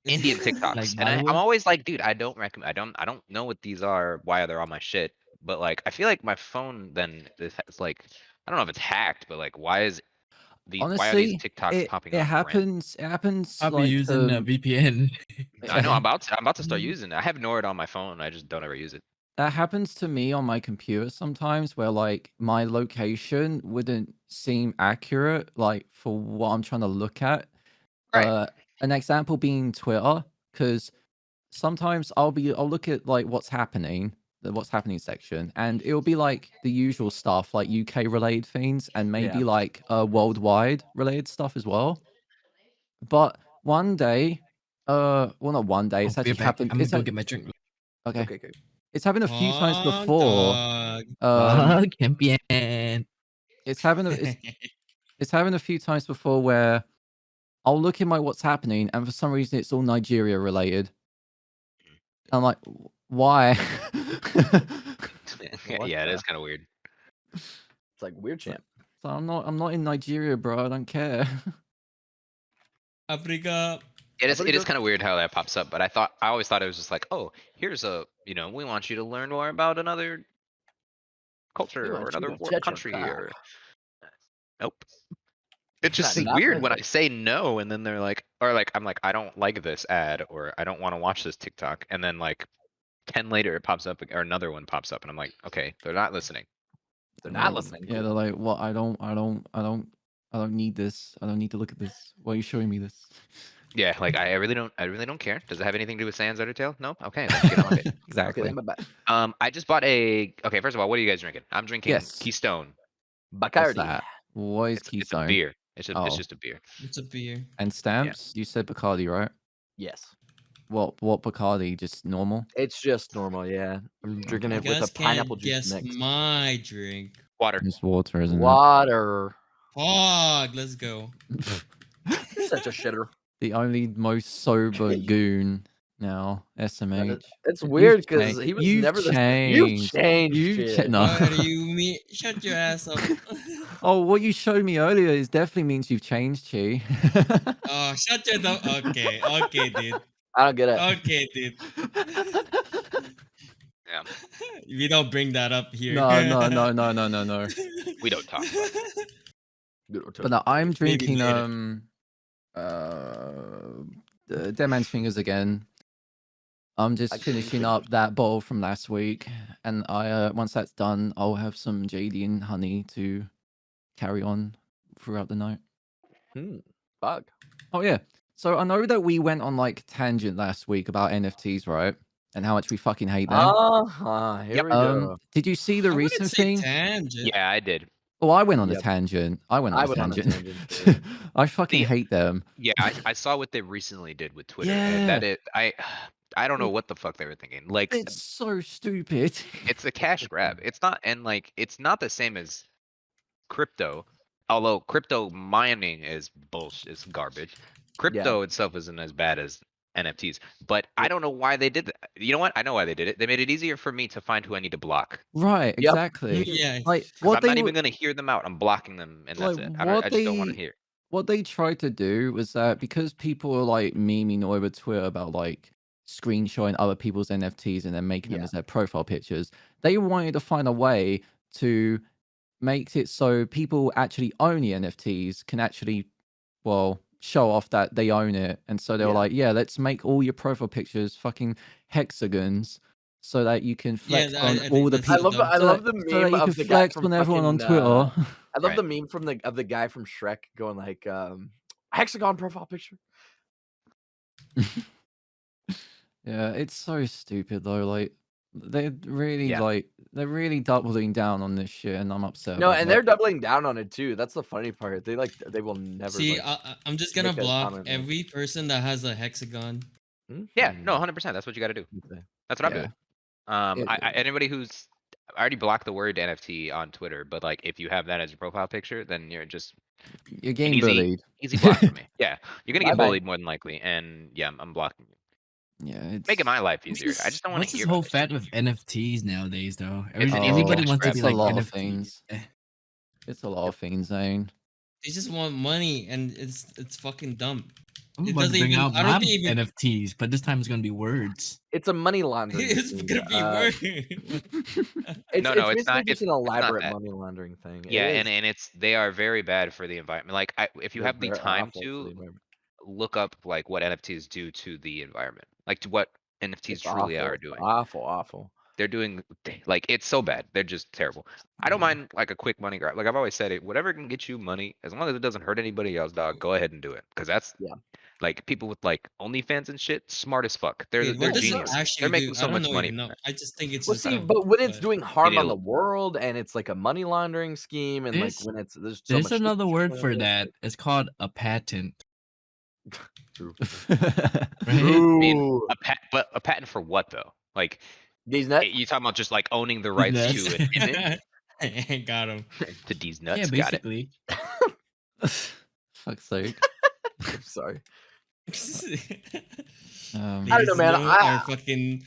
[SPEAKER 3] Indian TikToks,
[SPEAKER 5] Like
[SPEAKER 3] and I'm
[SPEAKER 5] Bollywood?
[SPEAKER 3] always like, dude, I don't recommend. I don't know what these are. Why they're on my shit? But like, I feel like my phone then it's like, I don't know if it's hacked, but like, why are these
[SPEAKER 1] Honestly,
[SPEAKER 3] TikToks popping
[SPEAKER 1] it
[SPEAKER 3] up?
[SPEAKER 1] happens. It happens
[SPEAKER 5] I'll be
[SPEAKER 1] like
[SPEAKER 5] using a VPN.
[SPEAKER 3] I know I'm about to start using it. I have Nord on my phone. I just don't ever use it.
[SPEAKER 1] That happens to me on my computer sometimes where like my location wouldn't seem accurate like for what I'm trying to look at.
[SPEAKER 3] Right.
[SPEAKER 1] An example being Twitter, because sometimes I'll look at like what's happening, the what's happening section, and it'll be like the usual stuff like UK related things and maybe
[SPEAKER 4] Yeah.
[SPEAKER 1] like worldwide related stuff as well. But one day, well not one day, it's
[SPEAKER 5] Oh, be
[SPEAKER 1] actually
[SPEAKER 5] back.
[SPEAKER 1] happened.
[SPEAKER 5] I'm gonna
[SPEAKER 1] It's
[SPEAKER 5] go get my drink.
[SPEAKER 1] okay.
[SPEAKER 4] Okay.
[SPEAKER 1] It's happened a few times
[SPEAKER 2] Fuck,
[SPEAKER 1] before.
[SPEAKER 2] dog.
[SPEAKER 5] Champion.
[SPEAKER 1] It's happened a few times before where I'll look in my what's happening, and for some reason it's all Nigeria related. I'm like, why?
[SPEAKER 4] What
[SPEAKER 3] Yeah, it
[SPEAKER 4] the-
[SPEAKER 3] is kind of weird.
[SPEAKER 4] It's like weird champ.
[SPEAKER 1] So I'm not in Nigeria, bro. I don't care.
[SPEAKER 2] Africa.
[SPEAKER 3] It is
[SPEAKER 4] Africa.
[SPEAKER 3] kind of weird how that pops up, but I always thought it was just like, oh, here's we want you to learn more about another culture or
[SPEAKER 4] want you
[SPEAKER 3] another
[SPEAKER 4] to touch
[SPEAKER 3] country
[SPEAKER 4] your
[SPEAKER 3] or nope. It's just
[SPEAKER 4] Not
[SPEAKER 3] weird when I
[SPEAKER 4] perfect.
[SPEAKER 3] say no and then they're like, or like I'm like, I don't like this ad or I don't want to watch this TikTok, and then like 10 later it pops up or another one pops up and I'm like, okay, they're not listening.
[SPEAKER 4] They're not listening.
[SPEAKER 1] Yeah, they're like, well, I don't need this. I don't need to look at this. Why are you showing me this?
[SPEAKER 3] Yeah, like I really don't care. Does it have anything to do with Sans Undertale? No? Okay, then get on with it.
[SPEAKER 1] Exactly.
[SPEAKER 4] Okay, then bye-bye.
[SPEAKER 3] I just bought okay, first of all, what are you guys drinking? I'm drinking
[SPEAKER 1] Yes.
[SPEAKER 3] Keystone.
[SPEAKER 1] What's
[SPEAKER 4] Bacardi.
[SPEAKER 1] that? What is
[SPEAKER 3] It's a
[SPEAKER 1] Keystone?
[SPEAKER 3] beer. It's
[SPEAKER 1] Oh.
[SPEAKER 3] just a beer.
[SPEAKER 2] It's a beer.
[SPEAKER 1] And stamps? You said Bacardi, right?
[SPEAKER 4] Yes.
[SPEAKER 1] What Bacardi? Just normal?
[SPEAKER 4] It's just normal, yeah. I'm drinking
[SPEAKER 2] You
[SPEAKER 4] it with a
[SPEAKER 2] guys
[SPEAKER 4] pineapple
[SPEAKER 2] can't
[SPEAKER 4] juice
[SPEAKER 2] guess
[SPEAKER 4] mix.
[SPEAKER 2] my drink.
[SPEAKER 3] Water.
[SPEAKER 1] Just water, isn't
[SPEAKER 4] Water.
[SPEAKER 2] Fuck, let's go.
[SPEAKER 1] it?
[SPEAKER 4] You're such a shitter.
[SPEAKER 1] The only most sober goon now, SMH.
[SPEAKER 4] It's weird because
[SPEAKER 1] changed.
[SPEAKER 4] he was
[SPEAKER 1] You've
[SPEAKER 4] never the
[SPEAKER 1] changed.
[SPEAKER 4] You've changed.
[SPEAKER 1] You've
[SPEAKER 4] shit.
[SPEAKER 1] no.
[SPEAKER 2] What do you mean? Shut your ass up.
[SPEAKER 1] Oh, what you showed me earlier is definitely means you've changed, Chi.
[SPEAKER 2] Oh, shut your dumb. Okay, dude.
[SPEAKER 4] I don't get it.
[SPEAKER 2] Okay, dude.
[SPEAKER 3] Yeah.
[SPEAKER 2] We don't bring that up here.
[SPEAKER 1] No.
[SPEAKER 3] We don't talk about it.
[SPEAKER 1] But no, I'm
[SPEAKER 2] Maybe
[SPEAKER 1] drinking
[SPEAKER 2] later.
[SPEAKER 1] Dead Man's Fingers again. I'm just
[SPEAKER 4] Actually,
[SPEAKER 1] finishing up that bowl from last week, and I once that's done, I'll have some JD and honey to carry on throughout the night.
[SPEAKER 4] Bug.
[SPEAKER 1] Oh yeah. So I know that we went on like tangent last week about NFTs, right? And how much we fucking hate them.
[SPEAKER 4] Here we go.
[SPEAKER 1] Did you see the
[SPEAKER 2] I wouldn't
[SPEAKER 1] recent
[SPEAKER 2] say
[SPEAKER 1] thing?
[SPEAKER 2] tangent.
[SPEAKER 3] Yeah, I did.
[SPEAKER 1] Oh, I went on a
[SPEAKER 4] Yep.
[SPEAKER 1] tangent. I went on a tangent.
[SPEAKER 4] too.
[SPEAKER 1] I fucking hate them.
[SPEAKER 3] Yeah, I saw what they recently did with Twitter,
[SPEAKER 1] Yeah.
[SPEAKER 3] and that I don't know what the fuck they were thinking. Like,
[SPEAKER 1] It's so stupid.
[SPEAKER 3] it's a cash grab. It's not, and like, it's not the same as crypto. although crypto mining is bullshit, it's garbage. Crypto itself isn't as bad as NFTs, but I don't know why they did that. You know what? I know why they did it. They made it easier for me to find who I need to block.
[SPEAKER 1] Right,
[SPEAKER 4] Yep.
[SPEAKER 1] exactly.
[SPEAKER 2] Yeah.
[SPEAKER 1] Like
[SPEAKER 3] Because
[SPEAKER 1] what
[SPEAKER 3] I'm not
[SPEAKER 1] they
[SPEAKER 3] even gonna hear them out. I'm blocking them, and
[SPEAKER 1] like
[SPEAKER 3] that's it.
[SPEAKER 1] what
[SPEAKER 3] I just don't want to
[SPEAKER 1] they
[SPEAKER 3] hear.
[SPEAKER 1] what they tried to do was that because people are like memeing all over Twitter about like screenshotting other people's NFTs and then making them
[SPEAKER 4] Yeah.
[SPEAKER 1] as their profile pictures, they wanted to find a way to make it so people actually own the NFTs can actually, well, show off that they own it. And so they were
[SPEAKER 4] Yeah.
[SPEAKER 1] like, yeah, let's make all your profile pictures fucking hexagons so that you can
[SPEAKER 2] Yeah,
[SPEAKER 1] flex
[SPEAKER 2] I
[SPEAKER 1] on
[SPEAKER 2] think
[SPEAKER 1] all the
[SPEAKER 2] that's
[SPEAKER 4] I
[SPEAKER 2] so
[SPEAKER 1] people
[SPEAKER 4] love
[SPEAKER 2] dumb.
[SPEAKER 4] I
[SPEAKER 1] so
[SPEAKER 4] love
[SPEAKER 1] that,
[SPEAKER 4] the
[SPEAKER 1] so that
[SPEAKER 4] meme
[SPEAKER 1] you can
[SPEAKER 4] of the guy
[SPEAKER 1] flex
[SPEAKER 4] from
[SPEAKER 1] on everyone on
[SPEAKER 4] fucking
[SPEAKER 1] Twitter.
[SPEAKER 4] I love
[SPEAKER 3] Right.
[SPEAKER 4] the meme from the guy from Shrek going like hexagon profile picture.
[SPEAKER 1] Yeah, it's so stupid though. Like they're really
[SPEAKER 3] Yeah.
[SPEAKER 1] they're really doubling down on this shit, and I'm upset
[SPEAKER 4] No,
[SPEAKER 1] about
[SPEAKER 4] and
[SPEAKER 1] that.
[SPEAKER 4] they're doubling down on it too. That's the funny part. They will never
[SPEAKER 2] See,
[SPEAKER 4] like
[SPEAKER 2] I'm just gonna
[SPEAKER 4] make a
[SPEAKER 2] block
[SPEAKER 4] comment like,
[SPEAKER 2] every person that has a hexagon.
[SPEAKER 3] Yeah. No,
[SPEAKER 4] "Mhm."
[SPEAKER 3] 100%. That's what you got to do.
[SPEAKER 4] Okay.
[SPEAKER 3] That's what I'm
[SPEAKER 1] Yeah.
[SPEAKER 3] doing.
[SPEAKER 1] It,
[SPEAKER 3] Anybody who's I already blocked the word NFT on Twitter, but like if you have that as your profile picture, then you're just
[SPEAKER 1] you're
[SPEAKER 3] an
[SPEAKER 1] getting bullied.
[SPEAKER 3] easy block for me. Yeah, you're gonna get
[SPEAKER 4] Bye-bye.
[SPEAKER 3] bullied more than likely, and yeah, I'm blocking you.
[SPEAKER 1] Yeah,
[SPEAKER 3] Making
[SPEAKER 1] it's
[SPEAKER 3] my life easier. I just don't want
[SPEAKER 5] What's
[SPEAKER 3] to
[SPEAKER 5] this
[SPEAKER 3] hear about
[SPEAKER 5] whole
[SPEAKER 3] this shit.
[SPEAKER 5] fad with NFTs nowadays, though?
[SPEAKER 3] It's an easy
[SPEAKER 5] Everybody
[SPEAKER 3] cash
[SPEAKER 5] wants to
[SPEAKER 3] grab.
[SPEAKER 5] be
[SPEAKER 1] it's a
[SPEAKER 5] like
[SPEAKER 1] lot of
[SPEAKER 5] NFT.
[SPEAKER 1] things. It's a lot of things, Zane.
[SPEAKER 2] They just want money, and it's fucking dumb.
[SPEAKER 5] I'm
[SPEAKER 2] It
[SPEAKER 5] about to
[SPEAKER 2] doesn't
[SPEAKER 5] bring
[SPEAKER 2] even.
[SPEAKER 5] out
[SPEAKER 2] I don't
[SPEAKER 5] my
[SPEAKER 2] think even.
[SPEAKER 5] NFTs, but this time it's gonna be words.
[SPEAKER 4] It's a money laundering
[SPEAKER 2] It's
[SPEAKER 4] scheme.
[SPEAKER 2] gonna be worse.
[SPEAKER 3] No,
[SPEAKER 4] It's
[SPEAKER 3] it's
[SPEAKER 4] basically
[SPEAKER 3] not.
[SPEAKER 4] just an
[SPEAKER 3] It's not
[SPEAKER 4] elaborate
[SPEAKER 3] that.
[SPEAKER 4] money laundering thing. It
[SPEAKER 3] Yeah,
[SPEAKER 4] is.
[SPEAKER 3] and they are very bad for the environment. Like, if you
[SPEAKER 4] They're
[SPEAKER 3] have the
[SPEAKER 4] very
[SPEAKER 3] time
[SPEAKER 4] awful for
[SPEAKER 3] to
[SPEAKER 4] the environment.
[SPEAKER 3] look up like what NFTs do to the environment, like to what NFTs
[SPEAKER 4] It's
[SPEAKER 3] truly
[SPEAKER 4] awful.
[SPEAKER 3] are
[SPEAKER 4] It's
[SPEAKER 3] doing.
[SPEAKER 4] awful. Awful.
[SPEAKER 3] They're doing like it's so bad. They're just terrible. I don't
[SPEAKER 5] Yeah.
[SPEAKER 3] mind like a quick money grab. Like I've always said it, whatever can get you money, as long as it doesn't hurt anybody else, dog, go ahead and do it. Because that's
[SPEAKER 4] Yeah.
[SPEAKER 3] like people with like OnlyFans and shit, smart as fuck.
[SPEAKER 2] Wait,
[SPEAKER 3] They're
[SPEAKER 2] what does it
[SPEAKER 3] geniuses.
[SPEAKER 2] actually
[SPEAKER 3] They're
[SPEAKER 2] do?
[SPEAKER 3] making
[SPEAKER 2] I
[SPEAKER 3] so
[SPEAKER 2] don't
[SPEAKER 3] much
[SPEAKER 2] know
[SPEAKER 3] money
[SPEAKER 2] even
[SPEAKER 3] from
[SPEAKER 2] know.
[SPEAKER 3] that.
[SPEAKER 2] I just think it's
[SPEAKER 4] Well,
[SPEAKER 2] just
[SPEAKER 4] see,
[SPEAKER 2] dumb.
[SPEAKER 4] but when it's
[SPEAKER 2] But
[SPEAKER 4] doing
[SPEAKER 3] You
[SPEAKER 4] harm
[SPEAKER 3] need
[SPEAKER 4] on
[SPEAKER 3] to
[SPEAKER 4] the world and it's like a money laundering scheme and like
[SPEAKER 5] There's
[SPEAKER 4] when there's so
[SPEAKER 5] there's
[SPEAKER 4] much shit
[SPEAKER 5] another word
[SPEAKER 4] going
[SPEAKER 5] for
[SPEAKER 4] on,
[SPEAKER 5] that. It's called a patent,
[SPEAKER 4] True.
[SPEAKER 5] right?
[SPEAKER 3] I mean,
[SPEAKER 4] True.
[SPEAKER 3] but a patent for what though? Like
[SPEAKER 4] These nuts.
[SPEAKER 3] you talking about just like owning the
[SPEAKER 5] These
[SPEAKER 3] rights
[SPEAKER 5] nuts.
[SPEAKER 3] to an image
[SPEAKER 2] got him.
[SPEAKER 3] to these
[SPEAKER 5] Yeah,
[SPEAKER 3] nuts? Got it.
[SPEAKER 5] basically.
[SPEAKER 1] Fuck's sake.
[SPEAKER 4] I'm sorry.
[SPEAKER 1] Um,
[SPEAKER 4] I don't know, man.
[SPEAKER 2] Our fucking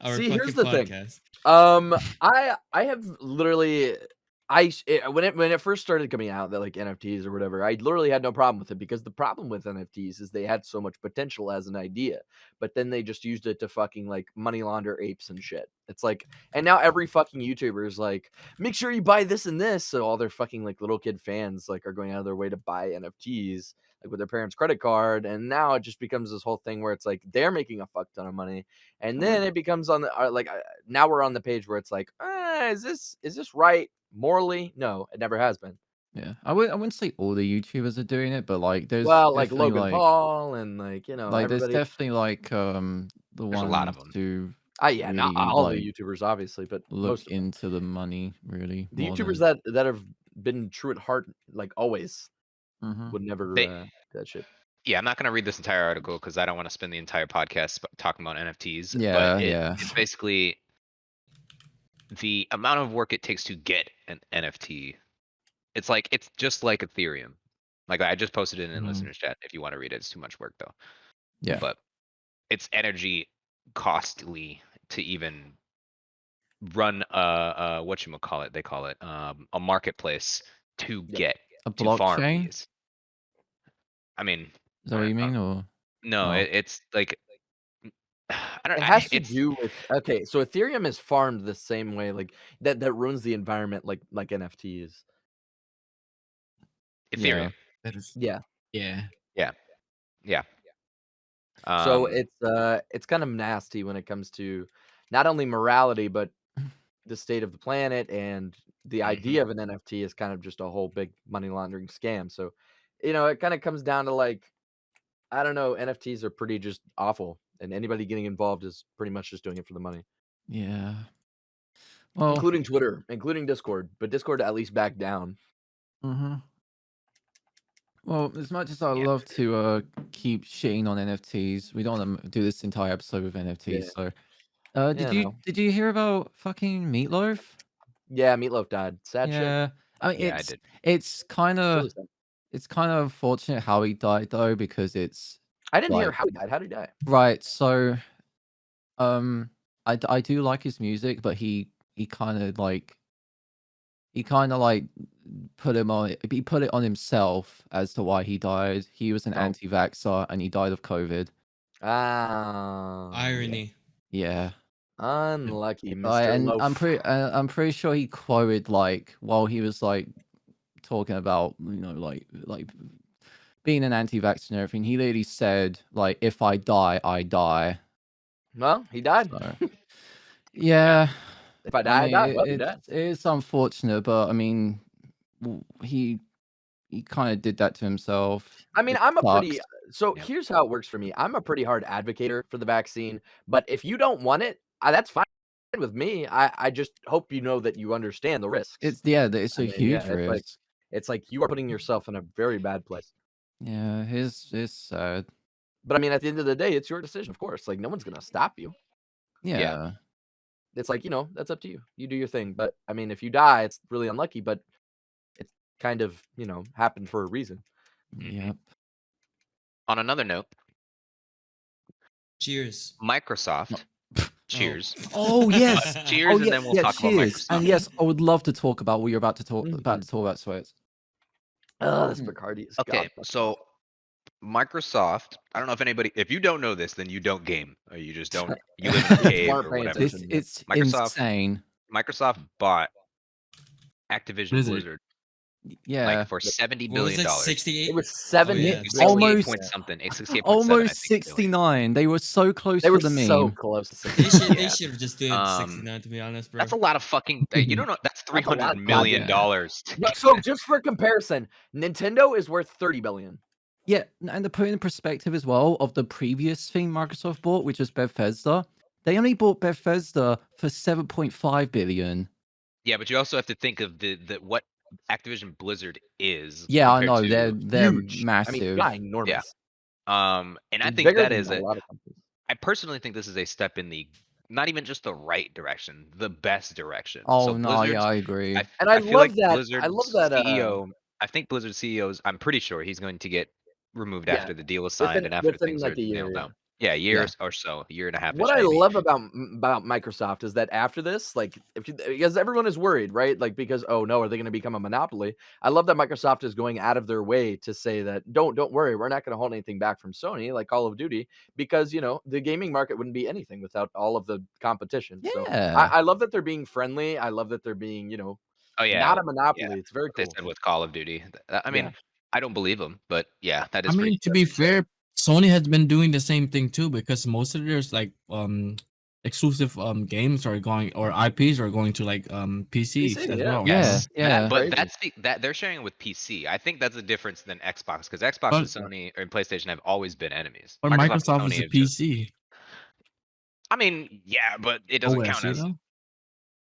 [SPEAKER 2] our
[SPEAKER 4] See, here's
[SPEAKER 2] fucking
[SPEAKER 4] the thing.
[SPEAKER 2] podcast.
[SPEAKER 4] I have literally when it first started coming out that like NFTs or whatever, I literally had no problem with it because the problem with NFTs is they had so much potential as an idea, but then they just used it to fucking like money launder apes and shit. It's like, and now every fucking YouTuber is like, make sure you buy this and this, so all their fucking like little kid fans like are going out of their way to buy NFTs like with their parents' credit card, and now it just becomes this whole thing where it's like they're making a fuck ton of money. And then it becomes on the now we're on the page where it's like, is this right morally? No, it never has been.
[SPEAKER 1] yeah, I wouldn't say all the YouTubers are doing it, but like there's
[SPEAKER 4] Well, like
[SPEAKER 1] definitely
[SPEAKER 4] Logan Paul and like
[SPEAKER 1] there's
[SPEAKER 4] everybody.
[SPEAKER 1] definitely like the
[SPEAKER 3] There's a lot of
[SPEAKER 1] ones
[SPEAKER 3] them.
[SPEAKER 1] who
[SPEAKER 4] Yeah, not
[SPEAKER 1] really,
[SPEAKER 4] all
[SPEAKER 1] like,
[SPEAKER 4] the YouTubers obviously, but
[SPEAKER 1] look
[SPEAKER 4] most of them.
[SPEAKER 1] into the money really.
[SPEAKER 4] The
[SPEAKER 1] more
[SPEAKER 4] YouTubers
[SPEAKER 1] than-
[SPEAKER 4] that have been true at heart, like always,
[SPEAKER 1] Mhm.
[SPEAKER 4] would never
[SPEAKER 3] They-
[SPEAKER 4] do that shit.
[SPEAKER 3] Yeah, I'm not gonna read this entire article because I don't want to spend the entire podcast talking about NFTs.
[SPEAKER 1] Yeah,
[SPEAKER 3] but
[SPEAKER 1] yeah.
[SPEAKER 3] it's basically the amount of work it takes to get an NFT. It's just like Ethereum. Like I just posted it in
[SPEAKER 1] Mhm.
[SPEAKER 3] listeners chat. If you want to read it, it's too much work though.
[SPEAKER 1] Yeah.
[SPEAKER 3] But it's energy costly to even run whatchamacallit, they call it a marketplace to
[SPEAKER 4] Yep.
[SPEAKER 3] get
[SPEAKER 1] A
[SPEAKER 3] to farm
[SPEAKER 1] blockchain?
[SPEAKER 3] these. I mean,
[SPEAKER 1] Is that what you mean, or
[SPEAKER 3] no,
[SPEAKER 1] Oh.
[SPEAKER 3] it's like I don't.
[SPEAKER 4] It has to
[SPEAKER 3] it's
[SPEAKER 4] do with so Ethereum is farmed the same way, like that ruins the environment like NFTs.
[SPEAKER 3] Ethereum.
[SPEAKER 5] That is,
[SPEAKER 4] Yeah.
[SPEAKER 5] yeah.
[SPEAKER 3] Yeah.
[SPEAKER 4] So it's kind of nasty when it comes to not only morality but the state of the planet, and the idea of an NFT is kind of just a whole big money laundering scam. So, it kind of comes down to like, I don't know, NFTs are pretty just awful, and anybody getting involved is pretty much just doing it for the money,
[SPEAKER 1] yeah. Well,
[SPEAKER 4] including Twitter, including Discord, but Discord at least backed down.
[SPEAKER 1] mhm. Well, as much as I
[SPEAKER 3] Yeah.
[SPEAKER 1] love to keep shitting on NFTs, we don't want to do this entire episode with NFTs.
[SPEAKER 4] Yeah.
[SPEAKER 1] So,
[SPEAKER 4] Yeah, no.
[SPEAKER 1] did you hear about fucking Meatloaf?
[SPEAKER 4] Yeah, Meatloaf died. Sad shit.
[SPEAKER 1] Yeah, I mean,
[SPEAKER 3] Yeah, I did.
[SPEAKER 1] it's kind
[SPEAKER 4] Really
[SPEAKER 1] of
[SPEAKER 4] sad.
[SPEAKER 1] it's kind of unfortunate how he died though, because it's
[SPEAKER 4] I didn't hear
[SPEAKER 1] like
[SPEAKER 4] how he died. How did he die?
[SPEAKER 1] right. So um, I do like his music, but he kind of like he put it on himself as to why he died. He was an
[SPEAKER 4] Oh.
[SPEAKER 1] anti-vaxxer and he died of COVID.
[SPEAKER 4] Ah,
[SPEAKER 2] Irony.
[SPEAKER 1] Yeah.
[SPEAKER 4] unlucky,
[SPEAKER 1] Right,
[SPEAKER 4] Mr.
[SPEAKER 1] and
[SPEAKER 4] Loaf.
[SPEAKER 1] I'm pretty sure he quoted like while he was like talking about like being an anti-vaxxer and everything. He literally said like, "If I die, I die."
[SPEAKER 4] Well, he died.
[SPEAKER 1] So yeah,
[SPEAKER 4] If I
[SPEAKER 1] I
[SPEAKER 4] die, I
[SPEAKER 1] mean
[SPEAKER 4] die. Well, he died.
[SPEAKER 1] it's unfortunate, but I mean he kind of did that to himself.
[SPEAKER 4] I mean,
[SPEAKER 1] It
[SPEAKER 4] I'm a pretty
[SPEAKER 1] sucks.
[SPEAKER 4] so
[SPEAKER 3] Yep.
[SPEAKER 4] here's how it works for me. I'm a pretty hard advocator for the vaccine, but if you don't want it, that's fine with me. I just hope you know that you understand the risks.
[SPEAKER 1] It's
[SPEAKER 4] I mean,
[SPEAKER 1] huge risk.
[SPEAKER 4] it's like you are putting yourself in a very bad place.
[SPEAKER 1] Yeah, it's sad.
[SPEAKER 4] But I mean, at the end of the day, it's your decision, of course. Like no one's gonna stop you.
[SPEAKER 1] Yeah.
[SPEAKER 4] It's like, that's up to you. You do your thing. But I mean, if you die, it's really unlucky, but it's kind of, happened for a reason.
[SPEAKER 1] Yep.
[SPEAKER 3] On another note,
[SPEAKER 2] Cheers.
[SPEAKER 3] Microsoft. Cheers.
[SPEAKER 1] Oh yes.
[SPEAKER 3] Cheers, and
[SPEAKER 1] yeah,
[SPEAKER 3] then we'll talk about
[SPEAKER 1] cheers.
[SPEAKER 3] Microsoft.
[SPEAKER 1] And yes, I would love to talk about what you're about to talk about Sweats.
[SPEAKER 4] Oh, this Bacardi is
[SPEAKER 3] Okay,
[SPEAKER 4] god.
[SPEAKER 3] so Microsoft. I don't know if you don't know this, then you don't game, or you just don't. You live in a cave
[SPEAKER 4] weren't
[SPEAKER 3] or
[SPEAKER 4] paying
[SPEAKER 3] whatever.
[SPEAKER 4] attention.
[SPEAKER 1] It's
[SPEAKER 3] Microsoft-
[SPEAKER 1] insane.
[SPEAKER 3] Microsoft bought Activision Blizzard
[SPEAKER 1] Yeah.
[SPEAKER 3] like for $70
[SPEAKER 2] What was
[SPEAKER 3] billion.
[SPEAKER 2] it? 68.
[SPEAKER 4] It was 70
[SPEAKER 2] yeah.
[SPEAKER 3] 68
[SPEAKER 1] Almost-
[SPEAKER 3] point something. 68.7,
[SPEAKER 1] Almost
[SPEAKER 3] I think, billion.
[SPEAKER 1] 69. They were so close
[SPEAKER 4] They
[SPEAKER 1] for
[SPEAKER 4] were
[SPEAKER 1] the
[SPEAKER 4] so
[SPEAKER 1] meme.
[SPEAKER 4] close to
[SPEAKER 2] They
[SPEAKER 4] 60.
[SPEAKER 2] should have just did 69 to be honest, bro.
[SPEAKER 3] That's a lot of fucking. You don't know. That's
[SPEAKER 4] That's a lot
[SPEAKER 3] $300
[SPEAKER 4] of
[SPEAKER 3] million.
[SPEAKER 4] No, so just for comparison, Nintendo is worth 30 billion.
[SPEAKER 1] Yeah, and to put in perspective as well of the previous thing Microsoft bought, which was Bethesda, they only bought Bethesda for 7.5 billion.
[SPEAKER 3] Yeah, but you also have to think of the what Activision Blizzard is.
[SPEAKER 1] Yeah, I
[SPEAKER 3] compared
[SPEAKER 1] know
[SPEAKER 3] to-
[SPEAKER 1] they're
[SPEAKER 4] Huge.
[SPEAKER 1] massive.
[SPEAKER 4] I mean, ginormous.
[SPEAKER 3] Yeah. And I think
[SPEAKER 4] Bigger
[SPEAKER 3] that
[SPEAKER 4] than
[SPEAKER 3] is
[SPEAKER 4] a lot of companies.
[SPEAKER 3] I personally think this is a step in the not even just the right direction, the best direction.
[SPEAKER 1] Oh
[SPEAKER 3] So
[SPEAKER 1] no,
[SPEAKER 3] Blizzard's-
[SPEAKER 1] yeah, I agree.
[SPEAKER 4] And I
[SPEAKER 3] feel
[SPEAKER 4] love
[SPEAKER 3] like
[SPEAKER 4] that.
[SPEAKER 3] Blizzard's
[SPEAKER 4] I love that.
[SPEAKER 3] CEO. I think Blizzard CEO's. I'm pretty sure he's going to get removed
[SPEAKER 4] Yeah,
[SPEAKER 3] after the deal is signed and after
[SPEAKER 4] within
[SPEAKER 3] things
[SPEAKER 4] like
[SPEAKER 3] are
[SPEAKER 4] a year.
[SPEAKER 3] nailed
[SPEAKER 4] Yeah.
[SPEAKER 3] down. Yeah, a year
[SPEAKER 1] Yeah.
[SPEAKER 3] or so, a year and a half.
[SPEAKER 4] What I love about Microsoft is that after this, like, because everyone is worried, right? Like, because oh no, are they going to become a monopoly? I love that Microsoft is going out of their way to say that don't worry, we're not going to hold anything back from Sony, like Call of Duty, because the gaming market wouldn't be anything without all of the competition. So
[SPEAKER 1] Yeah.
[SPEAKER 4] I love that they're being friendly. I love that they're being,
[SPEAKER 3] Oh yeah,
[SPEAKER 4] not a monopoly.
[SPEAKER 3] yeah.
[SPEAKER 4] It's very
[SPEAKER 3] What they
[SPEAKER 4] cool.
[SPEAKER 3] said with Call of Duty. I mean,
[SPEAKER 4] Yeah.
[SPEAKER 3] I don't believe them, but yeah, that
[SPEAKER 5] I
[SPEAKER 3] is.
[SPEAKER 5] mean, to be fair, Sony has been doing the same thing too, because most of their like exclusive games are going, or IPs are going to like PCs
[SPEAKER 4] PC,
[SPEAKER 5] as
[SPEAKER 4] yeah.
[SPEAKER 5] well.
[SPEAKER 3] Yes,
[SPEAKER 1] Yeah.
[SPEAKER 3] but
[SPEAKER 4] Crazy.
[SPEAKER 3] that they're sharing it with PC. I think that's a difference than Xbox because Xbox
[SPEAKER 5] But-
[SPEAKER 3] and Sony and PlayStation have always been enemies.
[SPEAKER 5] Or
[SPEAKER 3] and
[SPEAKER 5] Microsoft is
[SPEAKER 3] Sony
[SPEAKER 5] a
[SPEAKER 3] have just-
[SPEAKER 5] PC.
[SPEAKER 3] I mean, yeah, but it doesn't
[SPEAKER 5] OS,
[SPEAKER 3] count as.
[SPEAKER 5] you know?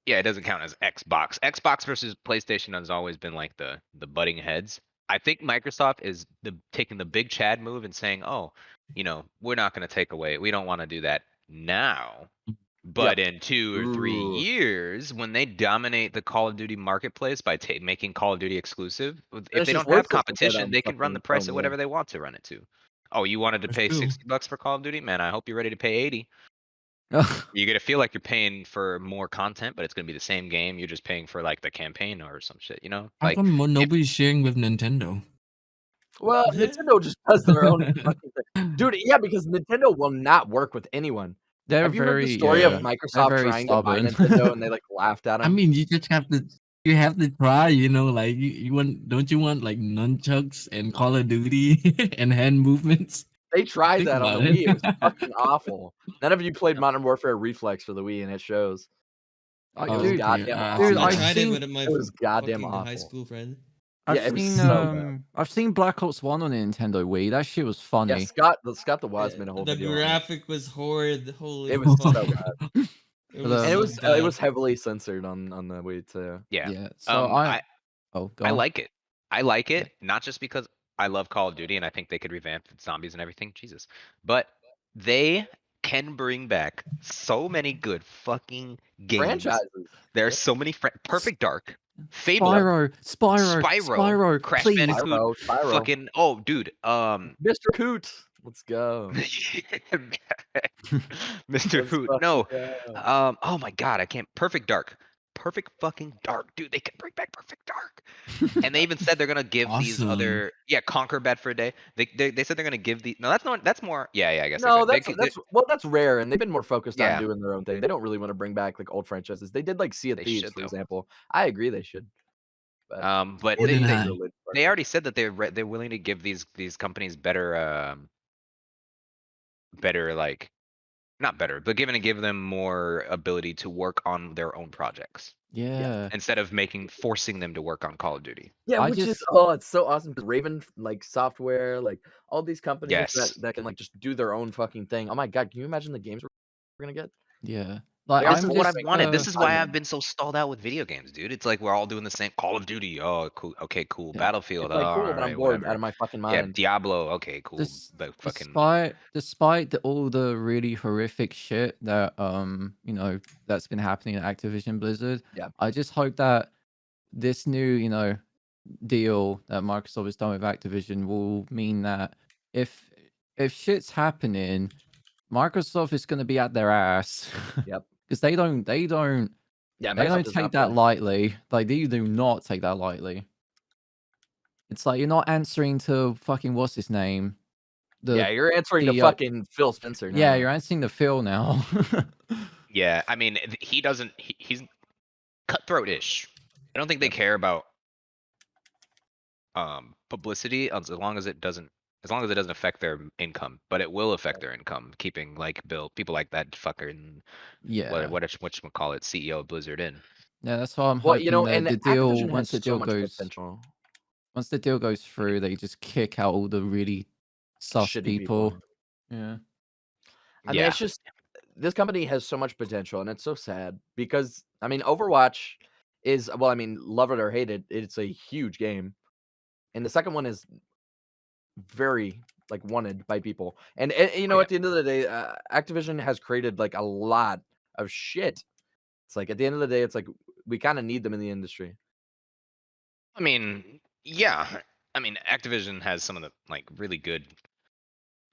[SPEAKER 3] Yeah, it doesn't count as Xbox. Xbox versus PlayStation has always been like the butting heads. I think Microsoft is taking the big Chad move and saying, "Oh, we're not going to take away. We don't want to do that now." But in 2 or 3
[SPEAKER 4] Ooh.
[SPEAKER 3] years, when they dominate the Call of Duty marketplace by making Call of Duty exclusive, if
[SPEAKER 4] it's
[SPEAKER 3] they
[SPEAKER 4] just
[SPEAKER 3] don't have
[SPEAKER 4] worthless to put
[SPEAKER 3] competition,
[SPEAKER 4] on
[SPEAKER 3] they can run the
[SPEAKER 4] fucking
[SPEAKER 3] price
[SPEAKER 4] Sony,
[SPEAKER 3] at
[SPEAKER 4] yeah.
[SPEAKER 3] whatever they want to run it to. Oh, you wanted to
[SPEAKER 5] That's
[SPEAKER 3] pay
[SPEAKER 5] true.
[SPEAKER 3] $60 for Call of Duty? Man, I hope you're ready to pay 80. You're gonna feel like you're paying for more content, but it's gonna be the same game. You're just paying for like the campaign or some shit,
[SPEAKER 5] How
[SPEAKER 3] Like
[SPEAKER 5] come nobody's sharing with Nintendo?
[SPEAKER 4] Well, Nintendo just does their own fucking thing. Dude, yeah, because Nintendo will not work with anyone.
[SPEAKER 1] They're
[SPEAKER 4] Have you heard the
[SPEAKER 1] very
[SPEAKER 4] story of
[SPEAKER 5] yeah,
[SPEAKER 1] they're
[SPEAKER 4] Microsoft
[SPEAKER 1] very
[SPEAKER 4] trying to buy
[SPEAKER 1] stubborn.
[SPEAKER 4] Nintendo and they like laughed at them?
[SPEAKER 5] I mean, you just have to try, like don't you want like nunchucks and Call of Duty and hand movements?
[SPEAKER 4] they tried
[SPEAKER 5] think
[SPEAKER 4] that on the
[SPEAKER 5] about it.
[SPEAKER 4] Wii. It was fucking awful. None of you played Modern Warfare Reflex for the Wii, and it shows. It was
[SPEAKER 1] Dude,
[SPEAKER 4] goddamn
[SPEAKER 5] I
[SPEAKER 4] awful.
[SPEAKER 1] dude,
[SPEAKER 2] I
[SPEAKER 1] I've
[SPEAKER 2] tried
[SPEAKER 1] seen-
[SPEAKER 2] it with my
[SPEAKER 4] it was goddamn
[SPEAKER 2] fucking high
[SPEAKER 4] awful.
[SPEAKER 2] school friend.
[SPEAKER 1] I've
[SPEAKER 4] Yeah, it was
[SPEAKER 1] seen
[SPEAKER 4] so bad.
[SPEAKER 1] I've seen Black Ops 1 on the Nintendo Wii. That shit was funny.
[SPEAKER 4] Yeah, Scott the Waz made a whole
[SPEAKER 2] The
[SPEAKER 4] video. on it.
[SPEAKER 2] graphic was horrid. Holy
[SPEAKER 4] It was
[SPEAKER 2] fuck.
[SPEAKER 4] so bad.
[SPEAKER 2] It
[SPEAKER 1] And
[SPEAKER 2] was,
[SPEAKER 4] And it
[SPEAKER 2] so
[SPEAKER 4] was
[SPEAKER 2] bad.
[SPEAKER 4] it was heavily censored on the Wii too.
[SPEAKER 3] yeah.
[SPEAKER 1] Yeah. So
[SPEAKER 3] I
[SPEAKER 1] go
[SPEAKER 3] I
[SPEAKER 1] on.
[SPEAKER 3] like it. I like it not just because I love Call of Duty and I think they could revamp zombies and everything. Jesus, but they can bring back so many good fucking games.
[SPEAKER 4] Franchises.
[SPEAKER 3] There are so many Perfect Dark. Fable,
[SPEAKER 1] Spyro,
[SPEAKER 3] Crash
[SPEAKER 1] please.
[SPEAKER 3] Bandicoot,
[SPEAKER 4] Spyro.
[SPEAKER 3] fucking dude,
[SPEAKER 4] Mr. Hoot. Let's go.
[SPEAKER 3] Mr.
[SPEAKER 4] Let's
[SPEAKER 3] Hoot.
[SPEAKER 4] fucking
[SPEAKER 3] No.
[SPEAKER 4] go.
[SPEAKER 3] Oh my god, I can't. Perfect Dark. Perfect fucking Dark, dude. They can bring back Perfect Dark. And they even said they're gonna give these
[SPEAKER 5] Awesome.
[SPEAKER 3] other Conquer Bad for a Day. They said they're gonna give the no, that's more I guess
[SPEAKER 4] No,
[SPEAKER 3] they could.
[SPEAKER 4] that's rare, and they've been more focused on
[SPEAKER 3] Yeah.
[SPEAKER 4] doing their own thing. They don't really want to bring back like old franchises. They did like Sea of
[SPEAKER 3] They
[SPEAKER 4] Thieves,
[SPEAKER 3] should,
[SPEAKER 4] for
[SPEAKER 3] though.
[SPEAKER 4] example. I agree they should. But
[SPEAKER 3] But
[SPEAKER 5] Or
[SPEAKER 3] they
[SPEAKER 5] deny.
[SPEAKER 3] they already said that they're willing to give these companies better better like not better, but give them more ability to work on their own projects
[SPEAKER 1] Yeah.
[SPEAKER 3] instead of forcing them to work on Call of Duty.
[SPEAKER 4] yeah,
[SPEAKER 1] I
[SPEAKER 4] which is
[SPEAKER 1] just-
[SPEAKER 4] it's so awesome because Raven like software, like all these companies
[SPEAKER 3] Yes.
[SPEAKER 4] that can like just do their own fucking thing. Oh my god, can you imagine the games we're gonna get?
[SPEAKER 1] Yeah. Like
[SPEAKER 4] This
[SPEAKER 3] This
[SPEAKER 1] I'm
[SPEAKER 3] is what I've
[SPEAKER 1] just
[SPEAKER 3] wanted. This is why
[SPEAKER 4] Simon.
[SPEAKER 3] I've been so stalled out with video games, dude. It's like we're all doing the same Call of Duty. Oh, cool. Okay, cool.
[SPEAKER 1] Yeah.
[SPEAKER 3] Battlefield.
[SPEAKER 4] It's like
[SPEAKER 3] oh,
[SPEAKER 4] cool,
[SPEAKER 3] all
[SPEAKER 4] but I'm
[SPEAKER 3] right,
[SPEAKER 4] bored
[SPEAKER 3] whatever.
[SPEAKER 4] out of my fucking
[SPEAKER 3] Yeah,
[SPEAKER 4] mind.
[SPEAKER 3] Diablo. Okay, cool. But fucking
[SPEAKER 1] despite all the really horrific shit that that's been happening at Activision Blizzard,
[SPEAKER 4] Yeah.
[SPEAKER 1] I just hope that this new deal that Microsoft has done with Activision will mean that if shit's happening, Microsoft is going to be at their ass.
[SPEAKER 4] Yep.
[SPEAKER 1] Because they don't
[SPEAKER 4] Yeah,
[SPEAKER 1] they
[SPEAKER 4] Microsoft
[SPEAKER 1] don't
[SPEAKER 4] does
[SPEAKER 1] take
[SPEAKER 4] not
[SPEAKER 1] that
[SPEAKER 4] play.
[SPEAKER 1] lightly. Like they do not take that lightly. It's like you're not answering to fucking what's his name.
[SPEAKER 4] Yeah, you're answering to
[SPEAKER 1] the,
[SPEAKER 4] fucking Phil Spencer now.
[SPEAKER 1] Yeah, you're answering to Phil now.
[SPEAKER 3] yeah. I mean, he doesn't. He's cutthroat-ish. I don't think they care about publicity as long as it doesn't affect their income, but it will affect their income. Keeping like people like that fucker and
[SPEAKER 1] Yeah.
[SPEAKER 3] whatchamacallit, CEO of Blizzard in.
[SPEAKER 1] Yeah, that's why I'm
[SPEAKER 4] Well,
[SPEAKER 1] hoping that
[SPEAKER 4] and
[SPEAKER 1] the deal
[SPEAKER 4] Activision
[SPEAKER 1] once
[SPEAKER 4] has
[SPEAKER 1] the deal
[SPEAKER 4] so much
[SPEAKER 1] goes
[SPEAKER 4] potential.
[SPEAKER 1] once the deal goes through, they just kick out all the really sus
[SPEAKER 4] Shitty
[SPEAKER 1] people.
[SPEAKER 4] people.
[SPEAKER 1] Yeah.
[SPEAKER 4] I mean, it's just this company has so much potential, and it's so sad because I mean, Overwatch is love it or hate it, it's a huge game, and the second one is very like wanted by people. And you know,
[SPEAKER 3] yeah.
[SPEAKER 4] at the end of the day, Activision has created like a lot of shit. It's like at the end of the day, it's like we kind of need them in the industry.
[SPEAKER 3] I mean, yeah. I mean, Activision has some of the like really good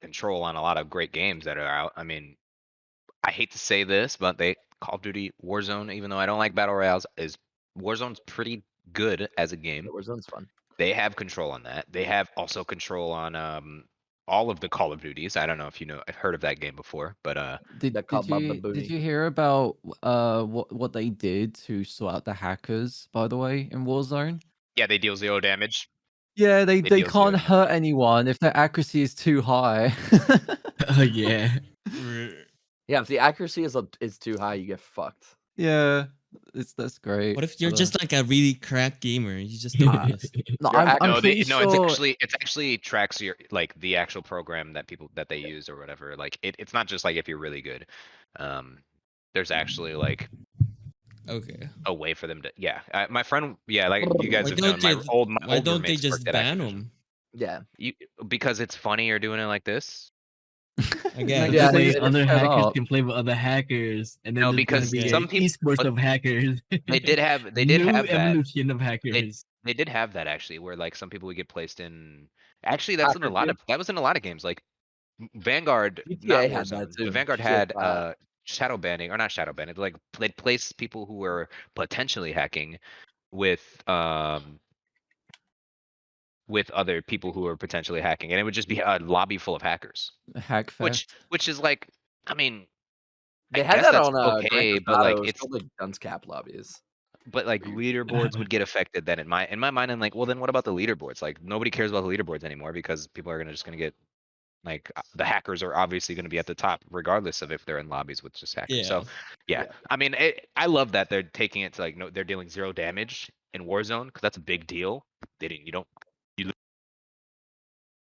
[SPEAKER 3] control on a lot of great games that are out. I mean, I hate to say this, but Call of Duty Warzone, even though I don't like battle royales, Warzone's pretty good as a game.
[SPEAKER 4] Warzone's fun.
[SPEAKER 3] They have control on that. They have also control on all of the Call of Duties. I don't know if I've heard of that game before, but
[SPEAKER 1] Did you hear about what they did to sort out the hackers, by the way, in Warzone?
[SPEAKER 3] yeah, they deal 0 damage.
[SPEAKER 1] Yeah, they
[SPEAKER 3] deal
[SPEAKER 1] can't
[SPEAKER 3] 0
[SPEAKER 1] hurt anyone if their accuracy is too high.
[SPEAKER 5] Yeah.
[SPEAKER 4] Yeah, if the accuracy is too high, you get fucked.
[SPEAKER 1] Yeah, that's great.
[SPEAKER 2] What if you're
[SPEAKER 1] but,
[SPEAKER 2] just like a really cracked gamer? You just don't list.
[SPEAKER 1] no,
[SPEAKER 4] You're
[SPEAKER 1] I'm
[SPEAKER 3] No,
[SPEAKER 1] pretty sure.
[SPEAKER 3] it's actually tracks your like the actual program that they use or whatever. Like it's not just like if you're really good. There's actually like
[SPEAKER 2] Okay.
[SPEAKER 3] a way for them to my friend like you guys
[SPEAKER 2] Why
[SPEAKER 3] have known
[SPEAKER 2] don't
[SPEAKER 3] my old
[SPEAKER 2] they
[SPEAKER 3] roommates
[SPEAKER 2] just
[SPEAKER 3] worked at
[SPEAKER 2] ban
[SPEAKER 3] Activision.
[SPEAKER 2] them?
[SPEAKER 4] Yeah.
[SPEAKER 3] Because it's funnier doing it like this.
[SPEAKER 2] Again,
[SPEAKER 4] Yeah,
[SPEAKER 5] That way
[SPEAKER 4] it is
[SPEAKER 5] other
[SPEAKER 1] set
[SPEAKER 5] hackers
[SPEAKER 1] up.
[SPEAKER 5] can play with other hackers, and then
[SPEAKER 3] No,
[SPEAKER 5] there's
[SPEAKER 3] because
[SPEAKER 5] gonna be
[SPEAKER 3] some
[SPEAKER 5] a
[SPEAKER 3] people-
[SPEAKER 5] esports
[SPEAKER 3] but
[SPEAKER 5] of hackers.
[SPEAKER 3] They did have
[SPEAKER 5] New
[SPEAKER 3] that.
[SPEAKER 5] evolution of hackers.
[SPEAKER 3] They did have that actually, where like some people would get placed in. Actually, that was in a lot of games. Like Vanguard, not
[SPEAKER 4] GTA had that
[SPEAKER 3] Warzone,
[SPEAKER 4] too.
[SPEAKER 3] but Vanguard
[SPEAKER 4] GTA
[SPEAKER 3] had
[SPEAKER 4] 5.
[SPEAKER 3] shadow banning or not shadow banning. Like they'd place people who were potentially hacking with other people who were potentially hacking, and it would just be a lobby full of hackers.
[SPEAKER 1] Hack fest.
[SPEAKER 3] Which is like, I mean,
[SPEAKER 4] They
[SPEAKER 3] I
[SPEAKER 4] had
[SPEAKER 3] guess
[SPEAKER 4] that
[SPEAKER 3] that's
[SPEAKER 4] on
[SPEAKER 3] okay,
[SPEAKER 4] Grand
[SPEAKER 3] but like
[SPEAKER 4] Theft Auto,
[SPEAKER 3] it's
[SPEAKER 4] called, like Guns Cap lobbies.
[SPEAKER 3] but like leaderboards would get affected then in my mind. I'm like, well then what about the leaderboards? Like nobody cares about the leaderboards anymore because people are just gonna get like the hackers are obviously gonna be at the top regardless of if they're in lobbies with just hackers.
[SPEAKER 2] Yeah.
[SPEAKER 3] So yeah. I mean I love that they're taking it to like no, they're dealing 0 damage in Warzone because that's a big deal.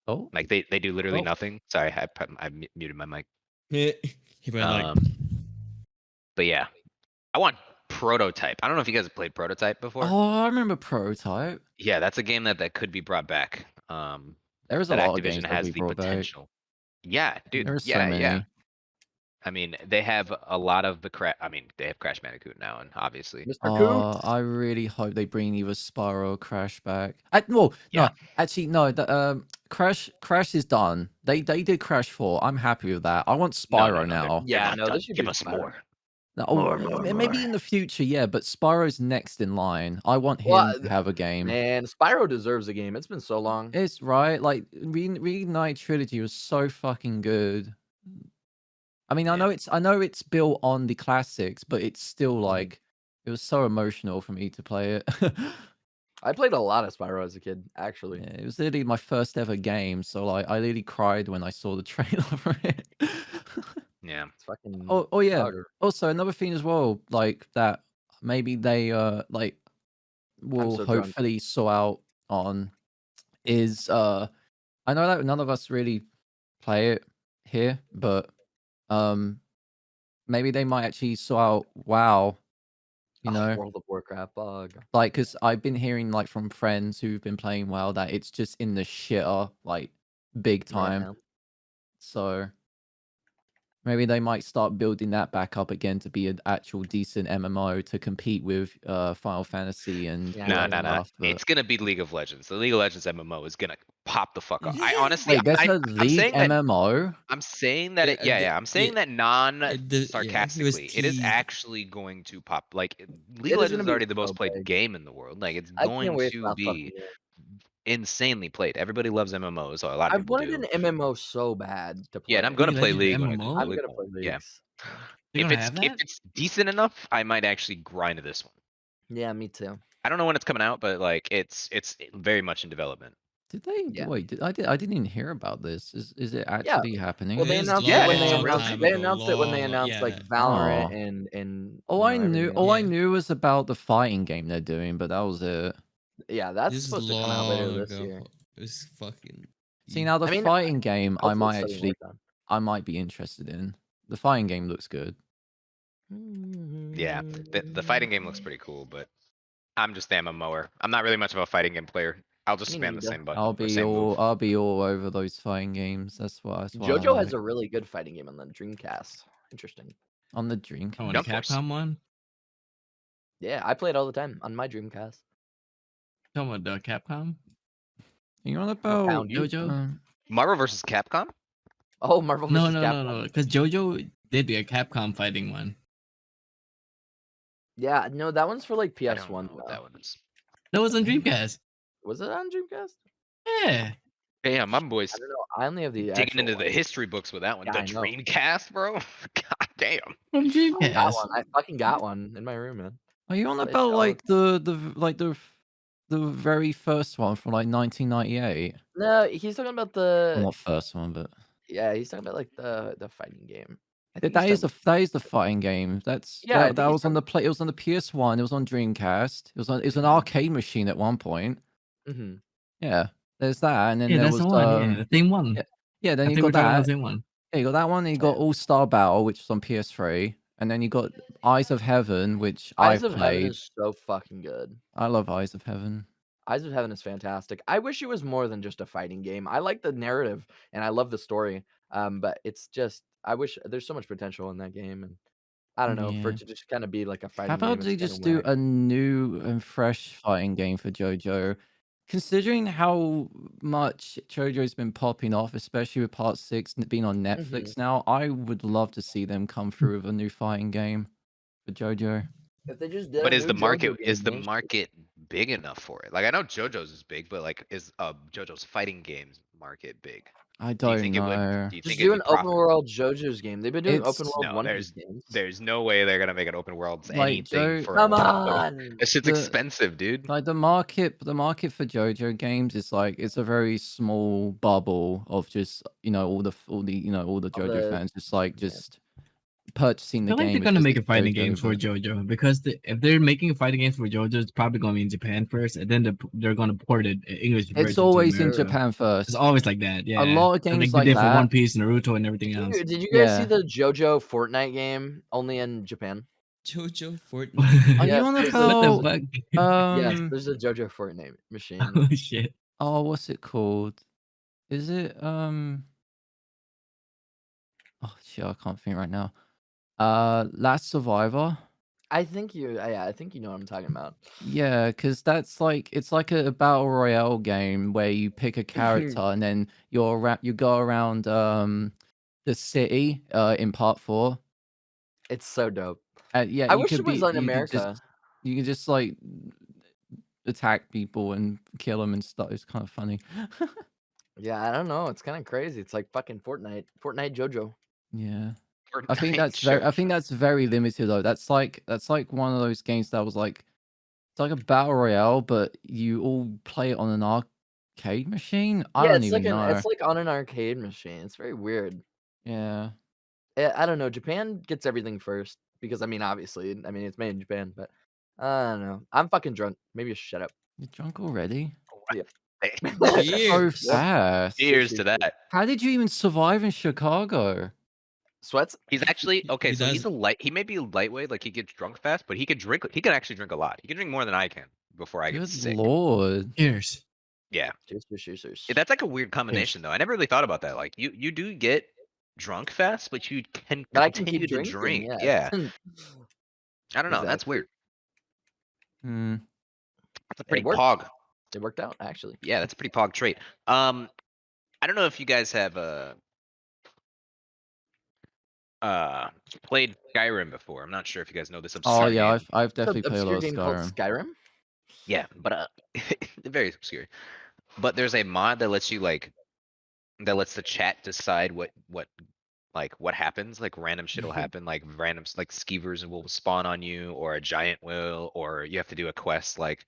[SPEAKER 1] Oh,
[SPEAKER 3] Like they do literally
[SPEAKER 1] Oh.
[SPEAKER 3] nothing. Sorry, I muted my mic.
[SPEAKER 2] He went like,
[SPEAKER 3] But yeah, I want Prototype. I don't know if you guys have played Prototype before.
[SPEAKER 1] I remember Prototype.
[SPEAKER 3] Yeah, that's a game that could be brought back.
[SPEAKER 1] There is a
[SPEAKER 3] That
[SPEAKER 1] lot of games
[SPEAKER 3] Activision
[SPEAKER 1] that
[SPEAKER 3] has
[SPEAKER 1] we
[SPEAKER 3] the
[SPEAKER 1] brought back.
[SPEAKER 3] potential. Yeah, dude.
[SPEAKER 1] There's so
[SPEAKER 3] Yeah,
[SPEAKER 1] many.
[SPEAKER 3] yeah. I mean, they have a lot of the I mean, they have Crash Bandicoot now, and obviously,
[SPEAKER 4] Mr. Coop.
[SPEAKER 1] I really hope they bring either Spyro or Crash back. No,
[SPEAKER 3] yeah,
[SPEAKER 1] actually, no. Crash is done. They did Crash 4. I'm happy with that. I want
[SPEAKER 3] no,
[SPEAKER 1] Spyro
[SPEAKER 3] they're
[SPEAKER 1] now.
[SPEAKER 4] Yeah,
[SPEAKER 3] not
[SPEAKER 4] no,
[SPEAKER 3] done.
[SPEAKER 4] they should
[SPEAKER 3] Give
[SPEAKER 4] do
[SPEAKER 3] us
[SPEAKER 4] better.
[SPEAKER 3] more.
[SPEAKER 1] No,
[SPEAKER 4] More.
[SPEAKER 1] maybe in the future, yeah, but Spyro's next in line. I want him
[SPEAKER 4] Well,
[SPEAKER 1] to have a game.
[SPEAKER 4] man, Spyro deserves a game. It's been so long.
[SPEAKER 1] It's right. Like Reignite Trilogy was so fucking good. I mean,
[SPEAKER 3] Yeah.
[SPEAKER 1] I know it's built on the classics, but it's still
[SPEAKER 4] Mhm.
[SPEAKER 1] like it was so emotional for me to play it.
[SPEAKER 4] I played a lot of Spyro as a kid, actually.
[SPEAKER 1] Yeah, it was literally my first ever game, so like I literally cried when I saw the trailer for it.
[SPEAKER 3] Yeah.
[SPEAKER 4] It's fucking
[SPEAKER 1] Oh yeah.
[SPEAKER 4] dogger.
[SPEAKER 1] Also another thing as well, like that maybe they like will
[SPEAKER 4] so drunk.
[SPEAKER 1] hopefully sort out on is I know that none of us really play it here, but maybe they might actually sort out WoW, you know?
[SPEAKER 4] World of Warcraft bug.
[SPEAKER 1] Like, cause I've been hearing like from friends who've been playing WoW that it's just in the shitter, like big time.
[SPEAKER 4] Yeah.
[SPEAKER 1] So maybe they might start building that back up again to be an actual decent MMO to compete with Final Fantasy and
[SPEAKER 4] Yeah,
[SPEAKER 3] No,
[SPEAKER 1] World
[SPEAKER 3] no,
[SPEAKER 1] of
[SPEAKER 3] no.
[SPEAKER 1] Warcraft, but-
[SPEAKER 3] It's gonna be League of Legends. The League of Legends MMO is gonna pop the fuck off. I honestly,
[SPEAKER 1] Wait, there's a
[SPEAKER 3] I'm
[SPEAKER 1] League
[SPEAKER 3] saying that.
[SPEAKER 1] MMO?
[SPEAKER 3] I'm saying that it. Yeah. I'm saying that sarcastically. It is
[SPEAKER 2] teased.
[SPEAKER 3] actually going to pop. Like League
[SPEAKER 4] It
[SPEAKER 3] of
[SPEAKER 4] is
[SPEAKER 3] Legends
[SPEAKER 4] gonna
[SPEAKER 3] is
[SPEAKER 4] be
[SPEAKER 3] already the
[SPEAKER 4] so
[SPEAKER 3] most played
[SPEAKER 4] big.
[SPEAKER 3] game in the world. Like it's
[SPEAKER 4] I can't
[SPEAKER 3] going
[SPEAKER 4] wait for
[SPEAKER 3] to
[SPEAKER 4] that fucking
[SPEAKER 3] be
[SPEAKER 4] game.
[SPEAKER 3] insanely played. Everybody loves MMOs. So a lot of
[SPEAKER 4] I
[SPEAKER 3] people
[SPEAKER 4] wanted
[SPEAKER 3] do.
[SPEAKER 4] an MMO so bad to play.
[SPEAKER 3] Yeah, and I'm gonna
[SPEAKER 5] League of
[SPEAKER 3] play
[SPEAKER 5] Legends
[SPEAKER 3] League when it
[SPEAKER 5] MMO?
[SPEAKER 3] comes
[SPEAKER 4] I'm
[SPEAKER 3] to
[SPEAKER 4] gonna
[SPEAKER 3] League.
[SPEAKER 4] play
[SPEAKER 3] Yeah.
[SPEAKER 4] leagues.
[SPEAKER 5] They're
[SPEAKER 3] If
[SPEAKER 5] gonna
[SPEAKER 3] it's
[SPEAKER 5] have
[SPEAKER 3] if
[SPEAKER 5] that?
[SPEAKER 3] it's decent enough, I might actually grind to this one.
[SPEAKER 4] Yeah, me too.
[SPEAKER 3] I don't know when it's coming out, but like it's very much in development.
[SPEAKER 1] Did they
[SPEAKER 4] Yeah.
[SPEAKER 1] wait? I didn't even hear about this. Is it actually happening?
[SPEAKER 4] Well, they
[SPEAKER 2] It is
[SPEAKER 4] announced
[SPEAKER 3] Yeah,
[SPEAKER 4] it when
[SPEAKER 3] it's
[SPEAKER 4] they
[SPEAKER 3] a real
[SPEAKER 4] announced.
[SPEAKER 3] thing.
[SPEAKER 4] They announced it when they announced like Valorant
[SPEAKER 1] Oh.
[SPEAKER 4] and
[SPEAKER 1] All I knew,
[SPEAKER 4] everything
[SPEAKER 1] all
[SPEAKER 4] else.
[SPEAKER 1] I knew was about the fighting game they're doing, but that was it.
[SPEAKER 4] Yeah, that's
[SPEAKER 2] This is
[SPEAKER 4] supposed to come out later
[SPEAKER 2] long
[SPEAKER 4] this
[SPEAKER 2] ago.
[SPEAKER 4] year.
[SPEAKER 2] It's fucking.
[SPEAKER 1] See, now the
[SPEAKER 4] I mean,
[SPEAKER 1] fighting game, I
[SPEAKER 4] Hopefully
[SPEAKER 1] might
[SPEAKER 4] it's still being
[SPEAKER 1] actually,
[SPEAKER 4] worked on.
[SPEAKER 1] I might be interested in. The fighting game looks good.
[SPEAKER 3] Yeah, the fighting game looks pretty cool, but I'm just the MMOer. I'm not really much of a fighting game player. I'll just
[SPEAKER 4] Me
[SPEAKER 3] spam the
[SPEAKER 4] neither.
[SPEAKER 3] same button
[SPEAKER 1] I'll
[SPEAKER 3] or
[SPEAKER 1] be
[SPEAKER 3] same move.
[SPEAKER 1] all over those fighting games. That's why I
[SPEAKER 4] JoJo has
[SPEAKER 1] like.
[SPEAKER 4] a really good fighting game on the Dreamcast. Interesting.
[SPEAKER 1] On the Dreamcast.
[SPEAKER 5] Oh, on the
[SPEAKER 3] Jump Force.
[SPEAKER 5] Capcom one?
[SPEAKER 4] Yeah, I play it all the time on my Dreamcast.
[SPEAKER 5] Talking about the Capcom?
[SPEAKER 1] You're on about
[SPEAKER 4] found you.
[SPEAKER 5] JoJo?
[SPEAKER 3] Marvel versus Capcom?
[SPEAKER 4] Oh, Marvel
[SPEAKER 5] No,
[SPEAKER 4] vs.
[SPEAKER 5] no,
[SPEAKER 4] Capcom.
[SPEAKER 5] no. Because JoJo did the Capcom fighting one.
[SPEAKER 4] Yeah, no, that one's for like
[SPEAKER 3] I don't
[SPEAKER 4] PS1.
[SPEAKER 3] know what that one is.
[SPEAKER 5] That was on Dreamcast.
[SPEAKER 4] Was it on Dreamcast?
[SPEAKER 5] Yeah.
[SPEAKER 3] Damn, my boy's
[SPEAKER 4] I don't know. I only have the
[SPEAKER 3] digging
[SPEAKER 4] actual,
[SPEAKER 3] into the
[SPEAKER 4] like,
[SPEAKER 3] history books with that one.
[SPEAKER 4] Yeah,
[SPEAKER 3] The
[SPEAKER 4] I know.
[SPEAKER 3] Dreamcast, bro? God damn.
[SPEAKER 5] From
[SPEAKER 4] I got
[SPEAKER 5] Dreamcast.
[SPEAKER 4] one. I fucking got one in my room, man.
[SPEAKER 1] Are you on
[SPEAKER 4] They
[SPEAKER 1] about
[SPEAKER 4] sell
[SPEAKER 1] like the very first one from like 1998?
[SPEAKER 4] No, he's talking about the.
[SPEAKER 1] Not first one, but
[SPEAKER 4] Yeah, he's talking about like the fighting game. I
[SPEAKER 1] that
[SPEAKER 4] think he's
[SPEAKER 1] that is the fighting game. That's
[SPEAKER 4] Yeah, I
[SPEAKER 1] that,
[SPEAKER 4] think he's
[SPEAKER 1] was on the play. It was on the PS1. It was on Dreamcast. It was an arcade machine at one point.
[SPEAKER 4] Mm-hmm.
[SPEAKER 1] Yeah, there's that, and then
[SPEAKER 5] Yeah,
[SPEAKER 1] there
[SPEAKER 5] that's
[SPEAKER 1] was
[SPEAKER 5] the one. Yeah, the same one.
[SPEAKER 1] yeah. Then
[SPEAKER 5] I
[SPEAKER 1] you
[SPEAKER 5] think we're
[SPEAKER 1] got
[SPEAKER 5] talking about
[SPEAKER 1] that.
[SPEAKER 5] the same one.
[SPEAKER 1] Yeah, you got that one. And you got All Star Battle, which was on PS3, and then you got Eyes of Heaven, which
[SPEAKER 4] Eyes
[SPEAKER 1] I
[SPEAKER 4] of Heaven
[SPEAKER 1] played.
[SPEAKER 4] is so fucking good.
[SPEAKER 1] I love Eyes of Heaven.
[SPEAKER 4] Eyes of Heaven is fantastic. I wish it was more than just a fighting game. I like the narrative and I love the story. But it's just I wish there's so much potential in that game, and I don't know for
[SPEAKER 1] Yeah.
[SPEAKER 4] it to just kind of be like a
[SPEAKER 1] How
[SPEAKER 4] fighting
[SPEAKER 1] about
[SPEAKER 4] game.
[SPEAKER 1] they
[SPEAKER 4] It's
[SPEAKER 1] just
[SPEAKER 4] kinda
[SPEAKER 1] do
[SPEAKER 4] whack.
[SPEAKER 1] a new and fresh fighting game for JoJo? Considering how much JoJo's been popping off, especially with Part 6 being on Netflix now, I would love to see them come through with a new fighting game for JoJo.
[SPEAKER 4] If they just did
[SPEAKER 3] But
[SPEAKER 4] a
[SPEAKER 3] is
[SPEAKER 4] new
[SPEAKER 3] the
[SPEAKER 4] JoJo
[SPEAKER 3] is the
[SPEAKER 4] game,
[SPEAKER 3] market big enough for it? Like I know JoJo's is big, but like is JoJo's fighting games market big?
[SPEAKER 1] I
[SPEAKER 3] Do you
[SPEAKER 1] don't
[SPEAKER 3] think it would?
[SPEAKER 1] know.
[SPEAKER 3] Do you
[SPEAKER 4] just
[SPEAKER 3] think
[SPEAKER 4] do
[SPEAKER 3] it'd
[SPEAKER 4] an
[SPEAKER 3] be
[SPEAKER 4] open
[SPEAKER 3] profitable?
[SPEAKER 4] world JoJo's game. They've been doing open
[SPEAKER 1] It's
[SPEAKER 4] world
[SPEAKER 3] No,
[SPEAKER 4] One Piece games.
[SPEAKER 3] there's no way they're gonna make an open world
[SPEAKER 1] like
[SPEAKER 3] anything
[SPEAKER 1] Joe.
[SPEAKER 3] for
[SPEAKER 4] Come
[SPEAKER 3] a dollar.
[SPEAKER 4] on.
[SPEAKER 3] That shit's
[SPEAKER 1] The
[SPEAKER 3] expensive, dude.
[SPEAKER 1] like the market for JoJo games is like it's a very small bubble of just all the all the
[SPEAKER 4] All
[SPEAKER 1] JoJo
[SPEAKER 4] the
[SPEAKER 1] fans just like
[SPEAKER 4] yeah.
[SPEAKER 1] purchasing
[SPEAKER 5] I
[SPEAKER 1] the
[SPEAKER 5] feel like they're
[SPEAKER 1] game
[SPEAKER 5] gonna
[SPEAKER 1] because
[SPEAKER 5] make a
[SPEAKER 1] it's
[SPEAKER 5] fighting
[SPEAKER 1] JoJo.
[SPEAKER 5] games for
[SPEAKER 1] But
[SPEAKER 5] JoJo because if they're making a fighting games for JoJo, it's probably gonna be in Japan first, and then they're gonna port it English version
[SPEAKER 1] it's
[SPEAKER 5] to
[SPEAKER 1] always in
[SPEAKER 5] America.
[SPEAKER 1] Japan
[SPEAKER 5] It's
[SPEAKER 1] first.
[SPEAKER 5] always like that. Yeah,
[SPEAKER 1] A lot of
[SPEAKER 5] So, like
[SPEAKER 1] games
[SPEAKER 5] they
[SPEAKER 1] like
[SPEAKER 5] did for One
[SPEAKER 1] that.
[SPEAKER 5] Piece, Naruto, and everything else.
[SPEAKER 4] Did you guys see
[SPEAKER 1] Yeah.
[SPEAKER 4] the JoJo Fortnite game only in Japan?
[SPEAKER 2] JoJo
[SPEAKER 1] Are
[SPEAKER 2] Fortnite.
[SPEAKER 4] Yeah,
[SPEAKER 1] you on
[SPEAKER 4] there's
[SPEAKER 5] What
[SPEAKER 1] about
[SPEAKER 5] the fuck?
[SPEAKER 4] Yes, there's a JoJo Fortnite machine.
[SPEAKER 5] Oh shit!
[SPEAKER 1] oh what's it called? Is it Oh shit, I can't think right now. Last Survivor.
[SPEAKER 4] I think you know what I'm talking about.
[SPEAKER 1] Yeah, because that's like it's like a battle royale game where you pick a character and then you go around the city in part 4.
[SPEAKER 4] It's so dope.
[SPEAKER 1] Yeah,
[SPEAKER 4] I wish it was in
[SPEAKER 1] you could
[SPEAKER 4] America.
[SPEAKER 1] just like attack people and kill them and stuff. It's kind of funny.
[SPEAKER 4] Yeah, I don't know. It's kind of crazy. It's like fucking Fortnite. Fortnite JoJo.
[SPEAKER 1] Yeah. I think
[SPEAKER 3] Fortnite show.
[SPEAKER 1] that's very limited though. That's like one of those games that was like it's like a battle royale, but you all play it on an arcade machine. I
[SPEAKER 4] Yeah,
[SPEAKER 1] don't
[SPEAKER 4] it's like
[SPEAKER 1] even know.
[SPEAKER 4] it's like on an arcade machine. It's very weird.
[SPEAKER 1] Yeah.
[SPEAKER 4] I don't know. Japan gets everything first because I mean, obviously, I mean it's made in Japan, but I don't know. I'm fucking drunk. Maybe you shut up.
[SPEAKER 1] You're drunk already?
[SPEAKER 4] Yeah.
[SPEAKER 1] So
[SPEAKER 2] Cheers.
[SPEAKER 1] fast.
[SPEAKER 3] Cheers to that.
[SPEAKER 1] How did you even survive in Chicago?
[SPEAKER 4] Sweats.
[SPEAKER 3] He's actually okay.
[SPEAKER 2] He
[SPEAKER 3] So he's
[SPEAKER 2] does.
[SPEAKER 3] a light. He may be lightweight, like he gets drunk fast, but he could drink. He can actually drink a lot. He can drink more than I can before I get
[SPEAKER 1] Good
[SPEAKER 3] sick.
[SPEAKER 1] lord.
[SPEAKER 5] Cheers.
[SPEAKER 3] Yeah,
[SPEAKER 4] Cheers.
[SPEAKER 3] that's like a weird combination, though. I never really thought about that. Like you do get drunk fast, but you can
[SPEAKER 4] But I can
[SPEAKER 3] continue
[SPEAKER 4] keep
[SPEAKER 3] to
[SPEAKER 4] drinking.
[SPEAKER 3] drink.
[SPEAKER 4] Yeah.
[SPEAKER 3] Yeah, I don't know. That's
[SPEAKER 4] Exactly.
[SPEAKER 3] weird.
[SPEAKER 1] Hmm.
[SPEAKER 3] That's a pretty
[SPEAKER 4] worked.
[SPEAKER 3] pog.
[SPEAKER 4] It worked out actually.
[SPEAKER 3] Yeah, that's a pretty pog trait. I don't know if you guys have played Skyrim before. I'm not sure if you guys know this
[SPEAKER 1] Oh
[SPEAKER 3] obscure
[SPEAKER 1] yeah,
[SPEAKER 3] game.
[SPEAKER 1] I've
[SPEAKER 4] It's an
[SPEAKER 1] definitely played a lot
[SPEAKER 4] obscure
[SPEAKER 1] of
[SPEAKER 4] game called
[SPEAKER 1] Skyrim.
[SPEAKER 4] Skyrim.
[SPEAKER 3] Yeah, but very obscure. But there's a mod that lets you that lets the chat decide what happens. Like random shit will happen. Like random like skeevers will spawn on you, or a giant will, or you have to do a quest like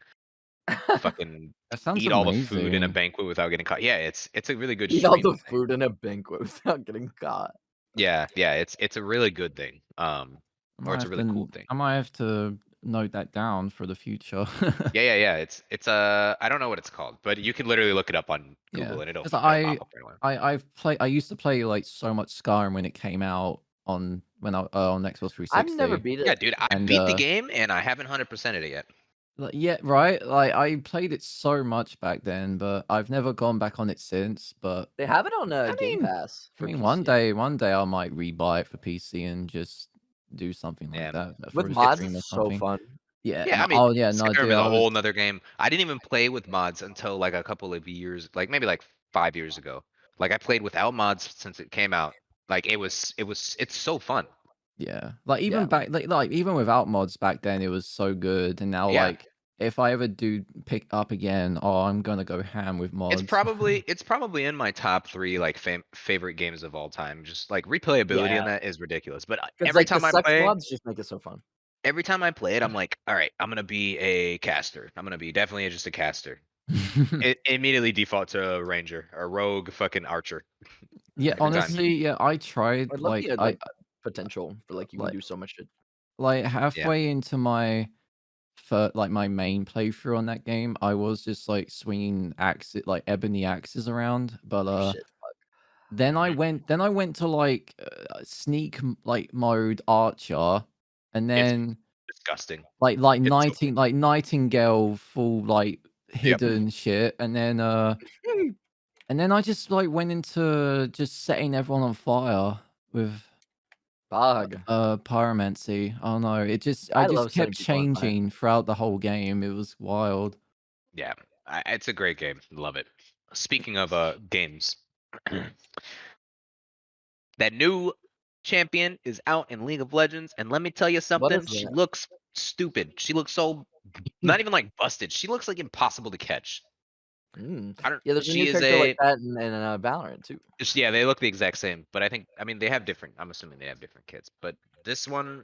[SPEAKER 3] fucking
[SPEAKER 1] That sounds
[SPEAKER 3] eat all the food in a
[SPEAKER 1] amazing.
[SPEAKER 3] banquet without getting caught. Yeah, it's a really good
[SPEAKER 4] Eat all
[SPEAKER 3] stream
[SPEAKER 4] the
[SPEAKER 3] thing.
[SPEAKER 4] food in a banquet without getting caught.
[SPEAKER 3] Yeah, it's a really good thing. Or it's a really cool thing.
[SPEAKER 1] I might have to note that down for the future.
[SPEAKER 3] Yeah. It's I don't know what it's called, but you can literally look it up on Google
[SPEAKER 1] Yeah,
[SPEAKER 3] and it'll
[SPEAKER 1] 'cause
[SPEAKER 3] pop up right away.
[SPEAKER 1] I used to play like so much Skyrim when it came out on Xbox 360.
[SPEAKER 4] I've never beat it.
[SPEAKER 3] Yeah, dude, I
[SPEAKER 1] And,
[SPEAKER 3] beat the game and I haven't 100%ed it yet.
[SPEAKER 1] like, yeah, right. Like I played it so much back then, but I've never gone back on it since. But
[SPEAKER 4] They have it on
[SPEAKER 1] I
[SPEAKER 4] Game
[SPEAKER 1] mean,
[SPEAKER 4] Pass.
[SPEAKER 1] I
[SPEAKER 4] For
[SPEAKER 1] mean,
[SPEAKER 4] PC.
[SPEAKER 1] one day I might rebuy it for PC and just do something like
[SPEAKER 3] Yeah.
[SPEAKER 1] that for
[SPEAKER 4] With
[SPEAKER 1] a
[SPEAKER 4] mods,
[SPEAKER 1] stream or
[SPEAKER 4] it's so
[SPEAKER 1] something.
[SPEAKER 4] fun.
[SPEAKER 1] Yeah.
[SPEAKER 3] Yeah,
[SPEAKER 1] No,
[SPEAKER 3] I mean,
[SPEAKER 1] oh yeah, no,
[SPEAKER 3] Skyrim
[SPEAKER 1] dude,
[SPEAKER 3] is
[SPEAKER 1] I
[SPEAKER 3] a whole
[SPEAKER 1] was
[SPEAKER 3] nother game. I didn't even play with mods until like a couple of years, like maybe like 5 years ago. Like I played without mods since it came out. Like it's so fun.
[SPEAKER 1] yeah. Like even
[SPEAKER 4] Yeah.
[SPEAKER 1] back like even without mods back then, it was so good. And now
[SPEAKER 3] Yeah.
[SPEAKER 1] like if I ever do pick up again, oh, I'm gonna go ham with mods.
[SPEAKER 3] It's probably in my top 3 like favorite games of all time. Just like replayability in
[SPEAKER 4] Yeah.
[SPEAKER 3] that is ridiculous. But
[SPEAKER 4] Because
[SPEAKER 3] every
[SPEAKER 4] like the
[SPEAKER 3] time I
[SPEAKER 4] sex
[SPEAKER 3] play,
[SPEAKER 4] mods just make it so fun.
[SPEAKER 3] every time I play it, I'm like, all right, I'm gonna be a caster. I'm gonna be definitely just a caster. It immediately default to a ranger or rogue fucking archer.
[SPEAKER 1] Yeah,
[SPEAKER 3] every time.
[SPEAKER 1] honestly, yeah, I tried
[SPEAKER 4] I'd love
[SPEAKER 1] like
[SPEAKER 4] the like potential for like you can
[SPEAKER 1] like-
[SPEAKER 4] do so much shit.
[SPEAKER 1] like halfway into my my main playthrough on that game, I was just like swinging ebony axes around, but
[SPEAKER 4] Shit. Fuck.
[SPEAKER 1] then I went to like sneak mode archer, and then
[SPEAKER 3] Disgusting.
[SPEAKER 1] like
[SPEAKER 3] It's so-
[SPEAKER 1] nightingale full like hidden shit, and then I just like went into just setting everyone on fire with
[SPEAKER 4] Bug.
[SPEAKER 1] pyromancy. Oh no, I
[SPEAKER 4] I
[SPEAKER 1] just
[SPEAKER 4] love setting
[SPEAKER 1] kept
[SPEAKER 4] people on fire.
[SPEAKER 1] changing throughout the whole game. It was wild.
[SPEAKER 3] Yeah, it's a great game. Love it. Speaking of games, that new champion is out in League of Legends, and let me tell you something.
[SPEAKER 4] is
[SPEAKER 3] She
[SPEAKER 4] that?
[SPEAKER 3] looks stupid. She looks so not even like busted. She looks like impossible to catch.
[SPEAKER 4] Mm.
[SPEAKER 3] I don't.
[SPEAKER 4] Yeah, there's a
[SPEAKER 3] She
[SPEAKER 4] new
[SPEAKER 3] is
[SPEAKER 4] character
[SPEAKER 3] a.
[SPEAKER 4] like that in Valorant too.
[SPEAKER 3] Yeah, they look the exact same, but I mean, they have different. I'm assuming they have different kits, but this one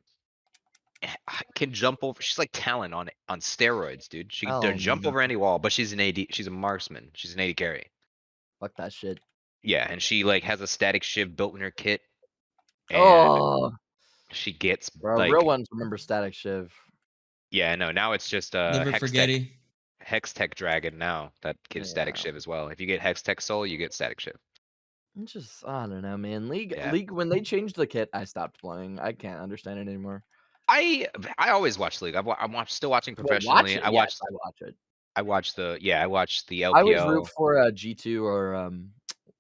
[SPEAKER 3] can jump over. She's like Talon on steroids, dude. She can
[SPEAKER 4] Oh,
[SPEAKER 3] jump
[SPEAKER 4] no.
[SPEAKER 3] over any wall, but she's an AD. She's a marksman. She's an AD carry.
[SPEAKER 4] Fuck that shit.
[SPEAKER 3] Yeah, and she like has a static shiv built in her kit, and
[SPEAKER 4] Oh,
[SPEAKER 3] she gets
[SPEAKER 4] bro,
[SPEAKER 3] like
[SPEAKER 4] real ones remember Static Shiv.
[SPEAKER 3] yeah, no. Now it's just
[SPEAKER 2] Never forgetty.
[SPEAKER 3] Hex Tech Dragon now that gives static
[SPEAKER 4] Yeah.
[SPEAKER 3] shiv as well. If you get Hex Tech Soul, you get static shiv.
[SPEAKER 4] It's just I don't know, man. League
[SPEAKER 3] Yeah.
[SPEAKER 4] when they changed the kit, I stopped playing. I can't understand it anymore.
[SPEAKER 3] I always watch League. I'm still watching
[SPEAKER 4] Well, watch
[SPEAKER 3] professionally.
[SPEAKER 4] it.
[SPEAKER 3] I
[SPEAKER 4] Yes,
[SPEAKER 3] watched
[SPEAKER 4] I watch it.
[SPEAKER 3] I watched the
[SPEAKER 4] I always root
[SPEAKER 3] LPL.
[SPEAKER 4] for G2 or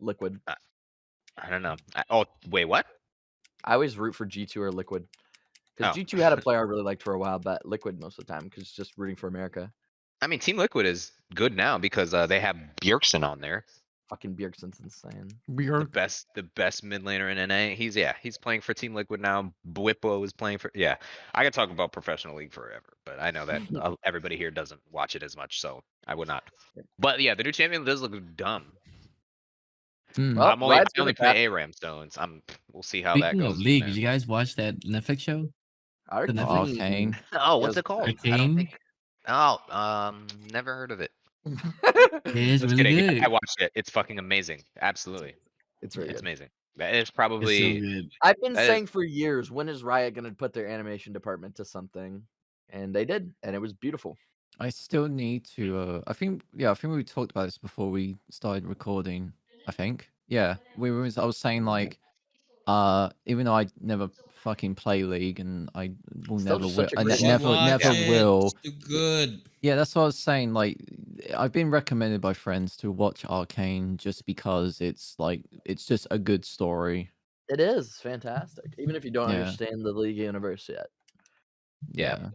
[SPEAKER 4] Liquid.
[SPEAKER 3] I don't know. Oh wait, what?
[SPEAKER 4] I always root for G2 or Liquid. Because
[SPEAKER 3] Oh.
[SPEAKER 4] G2 had a player I really liked for a while, but Liquid most of the time because it's just rooting for America.
[SPEAKER 3] I mean, Team Liquid is good now because they have Bjergsen on there.
[SPEAKER 4] Fucking Bjergsen's insane.
[SPEAKER 3] The best mid laner in NA. He's playing for Team Liquid now. Bwippo is playing for I could talk about professional league forever, but I know that everybody here doesn't watch it as much, so I would not. But yeah, the new champion does look dumb.
[SPEAKER 1] Hmm.
[SPEAKER 4] Well,
[SPEAKER 3] I
[SPEAKER 4] Riot's
[SPEAKER 3] only
[SPEAKER 4] gonna
[SPEAKER 3] play ARAM, so we'll see how
[SPEAKER 5] Speaking
[SPEAKER 3] that
[SPEAKER 5] of
[SPEAKER 3] goes.
[SPEAKER 5] League,
[SPEAKER 3] man.
[SPEAKER 5] did you guys watch that Netflix show?
[SPEAKER 4] Arcane.
[SPEAKER 1] Arcane.
[SPEAKER 3] Oh, what's
[SPEAKER 4] Yes.
[SPEAKER 3] it called? I don't
[SPEAKER 5] Arcane?
[SPEAKER 3] think. Oh, never heard of it.
[SPEAKER 5] It is
[SPEAKER 3] Just
[SPEAKER 5] really
[SPEAKER 3] kidding. Yeah,
[SPEAKER 5] good.
[SPEAKER 3] I watched it. It's fucking amazing. Absolutely.
[SPEAKER 4] It's very
[SPEAKER 3] It's
[SPEAKER 4] good.
[SPEAKER 3] amazing. It's
[SPEAKER 5] It's so
[SPEAKER 3] probably
[SPEAKER 5] good.
[SPEAKER 4] I've been
[SPEAKER 3] that is-
[SPEAKER 4] saying for years, when is Riot gonna put their animation department to something? And they did, and it was beautiful.
[SPEAKER 1] I still need to. I think we talked about this before we started recording. I think. Yeah, I was saying like, even though I never fucking play League and I will
[SPEAKER 4] Still
[SPEAKER 1] never
[SPEAKER 4] just
[SPEAKER 1] will,
[SPEAKER 4] such a
[SPEAKER 1] I
[SPEAKER 4] great
[SPEAKER 2] You should
[SPEAKER 1] never
[SPEAKER 2] watch
[SPEAKER 1] never
[SPEAKER 2] it.
[SPEAKER 1] will.
[SPEAKER 2] It's too good.
[SPEAKER 1] Yeah, that's what I was saying. Like, I've been recommended by friends to watch Arcane just because it's like it's just a good story.
[SPEAKER 4] It is fantastic, even if you don't
[SPEAKER 1] Yeah.
[SPEAKER 4] understand the League universe yet.
[SPEAKER 3] Yeah.